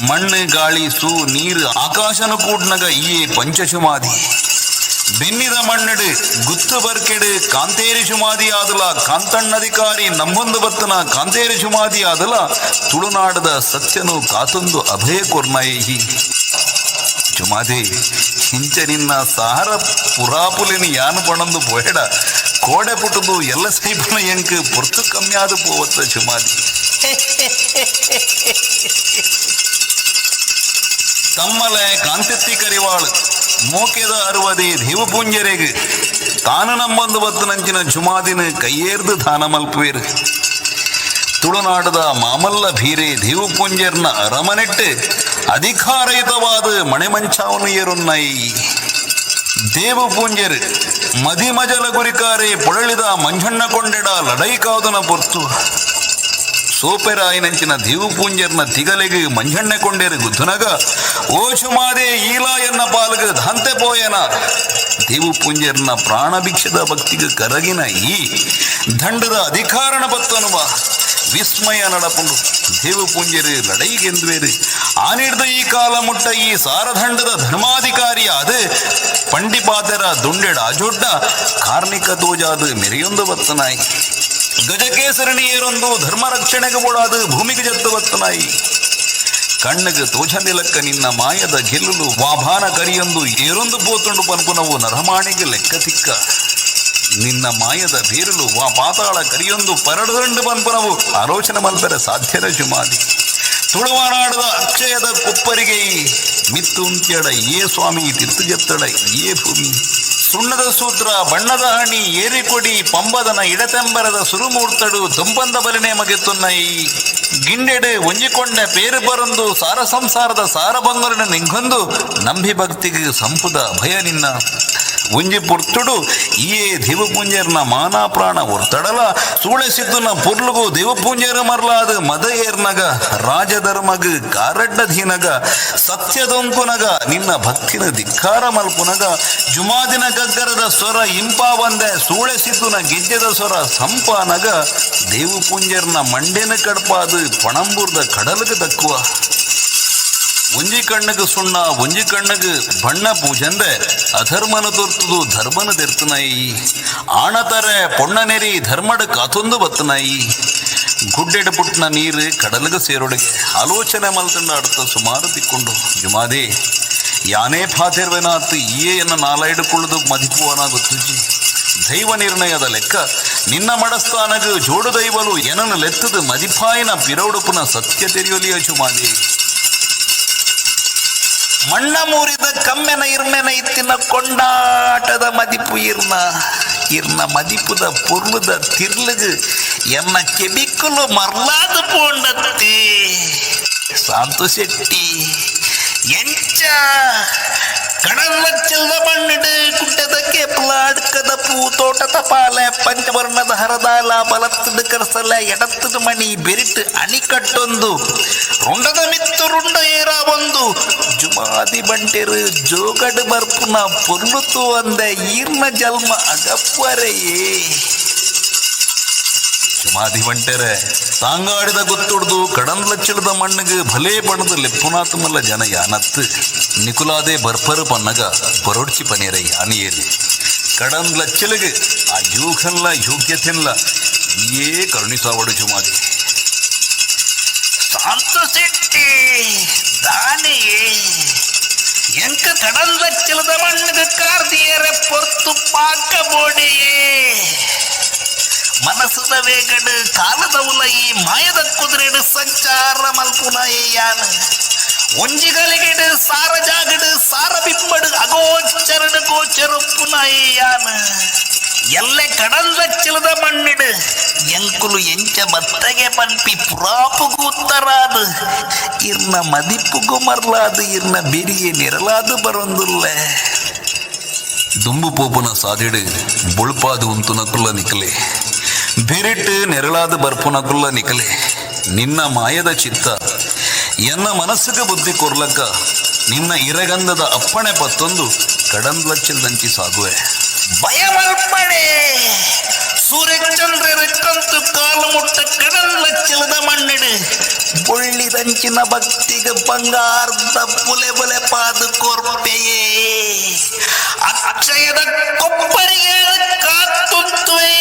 ಮಣ್ಣು ಗಾಳಿ ಸೂ ನೀರು ಆಕಾಶನು ಕೂಡ್ನಗ ಈಯೇ ಪಂಚಶುಮಾದಿ ಬೆನ್ನಿದ ಮಣ್ಣಡು ಗುತ್ತು ಬರ್ಕೆಡು ಕಾಂತೇರಿ ಶುಮಾದಿ ಆದಲ ಕಾಂತಣ್ಣಧಿಕಾರಿ ನಮ್ಮೊಂದು ಬತ್ತನ ಕಾಂತೇರಿ ಶುಮಾದಿ ಆದಲ ತುಳುನಾಡದ ಸತ್ಯನು ಕಾತೊಂದು ಅಭಯ ಕೊರ್ನಾಯಿ ಚುಮಾದಿ ಹಿಂಚ ನಿನ್ನ ಸಹಾರ ಪುರಾಪುಲಿನ ಯಾನು ಪಣಂದು ಪೋಯಡ ಕೋಡೆ ಪುಟ್ಟದು ಎಲ್ಲ ಸೈಪನ ಎಂಕ್ ಪೊರ್ತು ಕಮ್ಮಿಯಾದ ಪೋವತ್ತ ಚುಮಾದಿ ತಮ್ಮಲೆ ಕಾಂತೆತ್ತಿ ಕರಿವಾಳು ಮೋಕೆದ ಅರುವದೆ ದೇವಪುಂಜರೆಗೆ ತಾನು ನಮ್ಮೊಂದು ಬತ್ತು ನಂಚಿನ ಚುಮಾದಿನ ಕೈಯೇರ್ದು ದಾನ ಮಲ್ಪುವೇರು ತುಳುನಾಡದ ಮಾಮಲ್ಲ ಭೀರೆ ದೇವಪುಂಜರ್ನ ಅರಮನೆಟ್ಟು ಅಧಿಕಾರಯುತವಾದ ಮಣೆಮಂಚಾವನು ಏರುನ್ನಾಯಿ ದೇವಪುಂಜರ್ ಮದಿಮಜಲ ಗುರಿಕಾರೆ ಪೊಳಳಿದ ಮಂಜಣ್ಣ ಕೊಂಡೆಡ ಲಡೈ ಕಾವುದನ ಪೊರ್ತು ಸೋಪೆರಾಯಿನಂಚಿನ ದೇವಪೂಂಜರ್ನ ತಿಗಲೆಗೆ ಮಂಜಣ್ಣೆ ಕೊಂಡೇರು ಗುದ್ದುನಗ ಓ ಚುಮಾದೆ ಈಲ ಎನ್ನ ಪಾಲ್ಗ ದಂತೆ ಪೋಯನ ದೇವಪೂಂಜರ್ನ ಪ್ರಾಣಭಿಕ್ಷದ ಭಕ್ತಿಗೆ ಕರಗಿನ ಈ ದಂಡದ ಅಧಿಕಾರಣ ಬತ್ತನುವ ವಿಸ್ಮಯ ನಡಪುಂಡು ದೇವಪೂಂಜರು ಲಡೈಗೆಂದುವೇರು ಆನಿಡ್ದ ಈ ಕಾಲ ಮುಟ್ಟ ಈ ಸಾರದಂಡದ ಧರ್ಮಾಧಿಕಾರಿಯಾದ ಪಂಡಿಪಾತೆರ ದುಂಡೆಡ ಅಜೊಡ್ಡ ಕಾರ್ಣಿಕ ದೋಜಾದ ಮೆರೆಯೊಂದು ಬತ್ತನಾಯಿ ಗಜಕೇಸರಣಿ ಏರೊಂದು ಧರ್ಮ ರಕ್ಷಣೆಗೆ ಓಡಾದು ಭೂಮಿಗೆ ಜತ್ತು ಬತ್ತನಾಯಿ ಕಣ್ಣಗೆ ತೋಚಂದಿಲಕ್ಕ ನಿನ್ನ ಮಾಯದ ಗೆಲ್ಲಲು ವಾಭಾನ ಕರಿಯೊಂದು ಏರೊಂದು ಪೋತುಂಡು ಪನ್ಪುನವು ನರಮಾಣಿಗೆ ಲೆಕ್ಕ ತಿಕ್ಕ ನಿನ್ನ ಮಾಯದ ಬೇರಲು ವಾ ಪಾತಾಳ ಕರಿಯೊಂದು ಪರಡದಂಡು ಪನ್ಪುನವು ಆಲೋಚನೆ ಮಲ್ಪೆರ ಸಾಧ್ಯದ ಚುಮಾದಿ ತುಳುವಾನಾಡದ ಅಕ್ಷಯದ ಕೊಪ್ಪರಿಗೆ ಮಿತ್ತುಂತ್ಯಡ ಏ ಸ್ವಾಮಿ ತಿರ್ತುಜತ್ತಡ ಏ ಭೂಮಿ ಸುಣ್ಣದ ಸೂತ್ರ ಬಣ್ಣದ ಹಣಿ ಏರಿಕೊಡಿ ಪಂಬದನ ಇಡತೆಂಬರದ ಸುರುಮೂರ್ತಡು ದುಂಬಂದ ಬಲಿನೇ ಮಗೆತ್ತುನ್ನೈ ಗಿಂಡೆಡು ಒಂಜಿಕೊಂಡ ಪೇರು ಬರಂದು ಸಾರ ಸಂಸಾರದ ಸಾರ ಬಂಗರನ ನಿಂಗೊಂದು ನಂಬಿ ಭಕ್ತಿಗೆ ಸಂಪುದ ಭಯ ನಿನ್ನ ಒಂಜಿ ಪುರ್ತುಡು ಈಯೇ ದೇವಪುಂಜರ್ನ ಮಾನ ಪ್ರಾಣ ಒರ್ತಡಲ ಸೂಳೆಸಿದ್ದುನ ಪುರ್ಲುಗು ದೇವಪುಂಜರ ಮರ್ಲಾದ ಮದ ಏರ್ನಗ ರಾಜಧರ್ಮಗ ಕಾರಡ್ಡಧೀನಗ ಸತ್ಯದೊಂಕುನಗ ನಿನ್ನ ಭಕ್ತಿನ ಧಿಕ್ಕಾರ ಮಲ್ಪುನಗ ಜುಮಾದಿನ ಗಗ್ಗರದ ಸ್ವರ ಇಂಪಾವಂದೆ ಸೂಳೆಸಿದ್ದುನ ಗೆಜ್ಜೆದ ಸ್ವರ ಸಂಪಾನಗ ದೇವಪುಂಜರ್ನ ಮಂಡೆನ ಕಡ್ಪಾದ ಪಣಂಬೂರ್ದ ಕಡಲಗ ದಕ್ಕುವ ಒಂಜಿ ಕಣ್ಣಗೆ ಸುಣ್ಣ ಒಂಜಿ ಕಣ್ಣಗೆ ಬಣ್ಣ ಪೂಜಂದೆ ಅಧರ್ಮನ ತೋರ್ತದು ಧರ್ಮನ ತೆರ್ತನಾಯಿ ಆಣತರೆ ಪೊಣ್ಣನೆರಿ ಧರ್ಮಡ ಕಾತೊಂದು ಬತ್ತನಾಯಿ ಗುಡ್ಡೆಡ ಪುಟ್ನ ನೀರು ಕಡಲಗ ಸೇರೊಳಗೆ ಆಲೋಚನೆ ಮಲ್ತಂಡ ಅಡ್ತ ಸುಮಾರು ತಿಕ್ಕೊಂಡು ಜುಮಾದೆ ಯಾನೇ ಫಾತಿರ್ವೆನಾತ್ ಈಯೇ ಎನ್ನ ನಾಲ ಹಿಡ್ಕೊಳ್ಳೋದು ಮದಿಪುವನ ಗೊತ್ತುಜಿ ದೈವ ನಿರ್ಣಯದ ಲೆಕ್ಕ ನಿನ್ನ ಮಡಸ್ಥಾನಗ ಜೋಡು ದೈವಲು ಏನನ್ನು ಲೆತ್ತದ ಮದಿಪಾಯಿನ ಪಿರೌಡುಪುನ ಸತ್ಯ ತೆರೆಯೊಲಿಯ ಚುಮಾದೆ ಮಣ್ಣ ಮೂರಿದ ಕಮ್ಮೆನ ಇರ್ಮೆನ ಇತ್ತಿನ ಕೊಂಡಾಟದ ಮದಿಪು ಇರ್ನ ಮದಿಪುದ ಪುರ್ಲುದ ತಿರ್ಲುಗು ಎನ್ನ ಕೆಬಿಕ್ಕಲು ಮರ್ಲಾದ ಪೋಂಡತ್ತಿ ಸಾಂತು ಶೆಟ್ಟಿ ಎಂಚ ಕಡಲಚ್ಚಲ್ದ ಮಣ್ಣಿಡು ಗುಡ್ಡದ ಕೇಪ್ಲ ಅಡ್ಕದ ಪೂ ತೋಟದ ಪಾಲೆ ಪಂಚವರ್ಣದ ಹರದಾಲ ಬಲತ್ತದ ಕರ್ಸಲ ಎಡತ್ತದ ಮಣಿ ಬೆರಿಟ್ಟು ಅಣಿಕಟ್ಟೊಂದು ರುಂಡದ ಮಿತ್ತು ರುಂಡ ಏರ ಒಂದು ಜುಮಾದಿ ಬಂಟೆರು ಜೋಗಡು ಬರ್ಪುನ ಪೊರ್ಲುತು ಅಂದ ಈರ್ನ ಜಲ್ಮ ಅಗಪ್ಪರೆಯೇ ಜುಮಾದಿ ಬಂಟೆರೆ ತಾಂಗಾಡಿದ ಗೊತ್ತುಡ್ದು ಕಡಂದ್ಲಚ್ಚಿಳದ ಮಣ್ಣಿಗೆ ಭಲೇ ಬಣ್ಣದ ಲೆಪ್ಪುನಾತು ಮಲ್ಲ ಜನ ಯಾನತ್ತು ನಿಕುಲಾದೆ ಬರ್ಪರು ಪನ್ನಗ ಬರೋಡ್ಚಿ ಪನೇರ ಯಾನಿಯೇರಿ ಕಡಂದ್ಲಚ್ಚಿಲಿಗೆ ಆ ಯೂಖನ್ಲ ಯೋಗ್ಯತೆನ್ಲ ಏ ಕರುಣಿಸಾವಡು ಜುಮಾದಿ ಸಾಂತು ಶೆಟ್ಟಿ ದಾನಿಯೇ ಎಂಕ ಕಡಲ್ದ ಚಿಲದ ಮಣ್ಣಗ ಕಾರ್ದಿಯರೆ ಪೊರ್ತು ಪಾಕ ಬೋಡೆಯೇ ಮನಸ್ಸದ ವೇಗಡು ಕಾಲದ ಉಲೈ ಮಾಯದ ಕುದುರೆಡು ಸಂಚಾರ ಮಲ್ಪುನಯ್ಯಾನ ಒಂಜಿಗಲಿಗೆಡು ಸಾರ ಜಾಗಡು ಸಾರ ಬಿಂಬಡು ಅಗೋಚರಡು ಗೋಚರಪ್ಪುನಯ್ಯಾನ ಎಲ್ಲೆ ಕಡಲ್ದ ಚಿಲದ ಮಣ್ಣಿಡು ಎಂಕುಲು ಎಂಚ ಬತ್ತಗೆ ಪನ್ಪಿ ಪುರಾಪುಗು ಉತ್ತರಾದು ಇರ್ನ ಮದಿಪ್ಪುಗು ಮರ್ಲಾದು ಇರ್ನ ಬೆರಿಯೆ ನಿರಲಾದು ಬರೊಂದುಲ್ಲ ದುಂಬು ಪೋಪುನ ಸಾದಿಡು ಬುಳ್ಪಾದು ಉಂತುನಕುಲ್ಲ ನಿಕಲೆ ಬೆರಿಟ್ಟು ನೆರಳಾದ ಬರ್ಪುನಕುಲ್ಲ ನಿಕಲೆ ನಿನ್ನ ಮಾಯದ ಚಿತ್ತ ಎನ್ನ ಮನಸ್ಸಿಗೆ ಬುದ್ಧಿ ಕೊರ್ಲಕ್ಕ ನಿನ್ನ ಇರಗಂಧದ ಅಪ್ಪಣೆ ಪತ್ತೊಂದು ಕಡಂದ್ಲಚ್ಚಿಲ್ದಂಚಿ ಸಾಗುವೆ ಭಯ ಮಲ್ಪಡೆ ಸೂರ್ಯಚಂದ್ರಕ್ಕಂತು ಕಾಲು ಮುಟ್ಟ ಕಡಲ್ಲಚ್ಚಿಲದ ಮಣ್ಣಿಡು ಬೊಳ್ಳಿದಂಚಿನ ಭಕ್ತಿಗೆ ಬಂಗಾರದ ಪುಲೆ ಬುಲೆ ಪಾದು ಕೊರ್ಪೆಯೇ ಅಕ್ಷಯದ ಕೊಬ್ಬರಿಗೆ ಕಾತುತ್ತುವೆ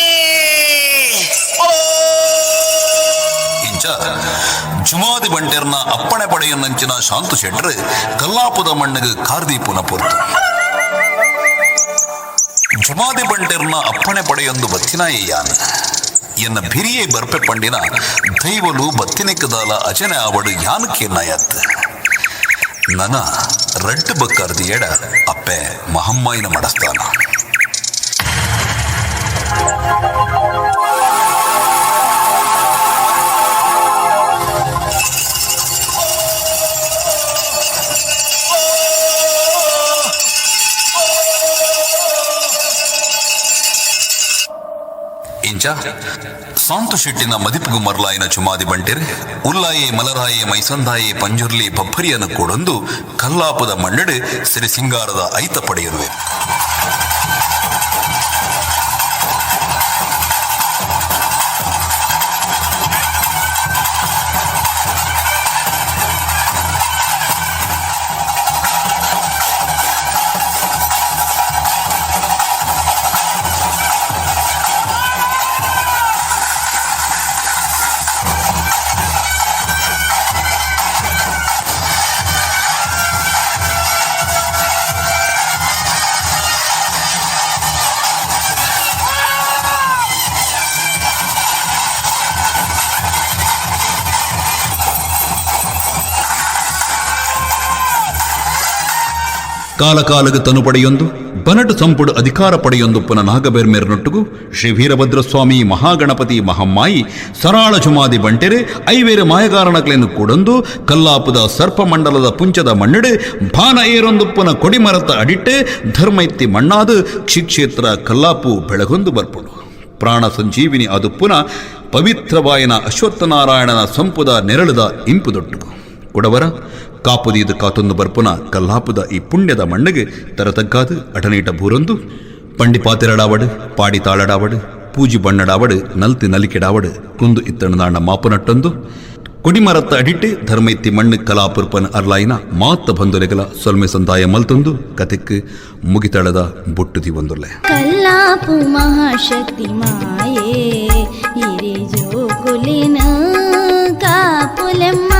ಇಂಚ ಜುಮಾದಿ ಬಂಟೆರ್ನ ಅಪ್ಪಣೆ ಪಡೆಯನ್ನಂಚಿನ ಶಾಂತು ಶೆಟ್ರು ಕಲ್ಲಾಪುದ ಮಣ್ಣಿಗೆ ಕಾರ್ದೀಪುನ ಪೊರ್ತು ಜುಮಾದಿ ಬಂಟೆರ್ನ ಅಪ್ಪಣೆ ಪಡೆಯೊಂದು ಬತ್ತಿನಾಯ್ಯಾನ ಎನ್ನ ಬಿರಿಯೇ ಬರ್ಪೆ ಪಂಡಿನ ದೈವಲು ಬತ್ತಿನಿಕ್ಕದಾಲ ಅಜನೆ ಆವಡು ಯಾನಕ್ಕೇನಾಯತ್ ನನ ರಡ್ಡು ಬಕ್ಕರ್ದಿ ಎಡ ಅಪ್ಪೆ ಮಹಮ್ಮಾಯಿನ ಮಡಸ್ತಾನ ಇಂಚ ಸಾಂತು ಶೆಟ್ಟಿನ ಮದಿಪುಗು ಮರ್ಲಾಯಿನ ಚುಮಾದಿ ಬಂಟೆರೆ ಉಲ್ಲಾಯೆ ಮಲರಾಯೆ ಮೈಸಂದಾಯೆ ಪಂಜುರ್ಲಿ ಬಬ್ಬರಿಯನ್ನು ಕೂಡೊಂದು ಕಲ್ಲಾಪದ ಮಣ್ಣೆಡೆ ಸಿರಿ ಸಿಂಗಾರದ ಐತ ಪಡೆಯಿರುವೆ ಕಾಲಕಾಲಗ ತನು ಪಡೆಯೊಂದು ಬನಟು ಸಂಪುಡು ಅಧಿಕಾರ ಪಡೆಯೊಂದು ಪುನ ನಾಗಬೇರ್ಮೇರ್ನೊಟ್ಟುಗು ಶ್ರೀ ವೀರಭದ್ರಸ್ವಾಮಿ ಮಹಾಗಣಪತಿ ಮಹಮ್ಮಾಯಿ ಸರಾಳ ಚುಮಾದಿ ಬಂಟೆರೆ ಐವೇರೆ ಮಾಯಗಾರಣಗಳನ್ನು ಕೂಡೊಂದು ಕಲ್ಲಾಪುದ ಸರ್ಪಮಂಡಲದ ಪುಂಚದ ಮಣ್ಣೆಡೆ ಭಾನ ಏರೊಂದು ಪುನ ಕೊಡಿಮರತ ಅಡಿಟ್ಟೆ ಧರ್ಮೈತ್ತಿ ಮಣ್ಣಾದು ಕ್ಷಿಕ್ಷೇತ್ರ ಕಲ್ಲಾಪು ಬೆಳಗೊಂದು ಬರ್ಪುಡು ಪ್ರಾಣ ಸಂಜೀವಿನಿ ಅದು ಪುನಃ ಪವಿತ್ರವಾಯನ ಅಶ್ವತ್ಥನಾರಾಯಣನ ಸಂಪುದ ನೆರಳದ ಇಂಪುದೊಟ್ಟುಗು ಕೊಡವರ ಕಾಪುದೀದು ಕಾತೊಂದು ಬರ್ಪುನ ಕಲ್ಲಾಪುದ ಈ ಪುಣ್ಯದ ಮಣ್ಣಿಗೆ ತರತಗ್ಗಾದು ಅಟನೀಟ ಬೂರೊಂದು ಪಂಡಿಪಾತಿರಡಾವಡು ಪಾಡಿ ತಾಳಡಾವಡು ಪೂಜಿ ಬಣ್ಣಡಾವಡು ನಲ್ತಿ ನಲಿಕೆಡಾವಡು ಕುಂದು ಇತ್ತಣದಾಂಡ ಮಾಪುನಟ್ಟೊಂದು ಕುಡಿಮರತ್ತ ಅಡಿಟ್ಟು ಧರ್ಮೈತ್ತಿ ಮಣ್ಣು ಕಲಾಪುರ್ಪನ ಅರ್ಲಾಯಿನ ಮಾತ ಬಂದುಲೆಗಲ ಸೊಲ್ಮೆ ಸಂದಾಯ ಮಲ್ತೊಂದು ಕತೆಕ್ ಮುಗಿತಳದ ಬೊಟ್ಟುದಿ ಒಂದುಲ್ಲೆ ಕಲ್ಲಾಪು ಮಹಾಶಕ್ತಿ ಮಾಯೇ ಹಿರಿ ಜೋಕುಲಿನ ಕಾಪುಲೆಮ್ಮ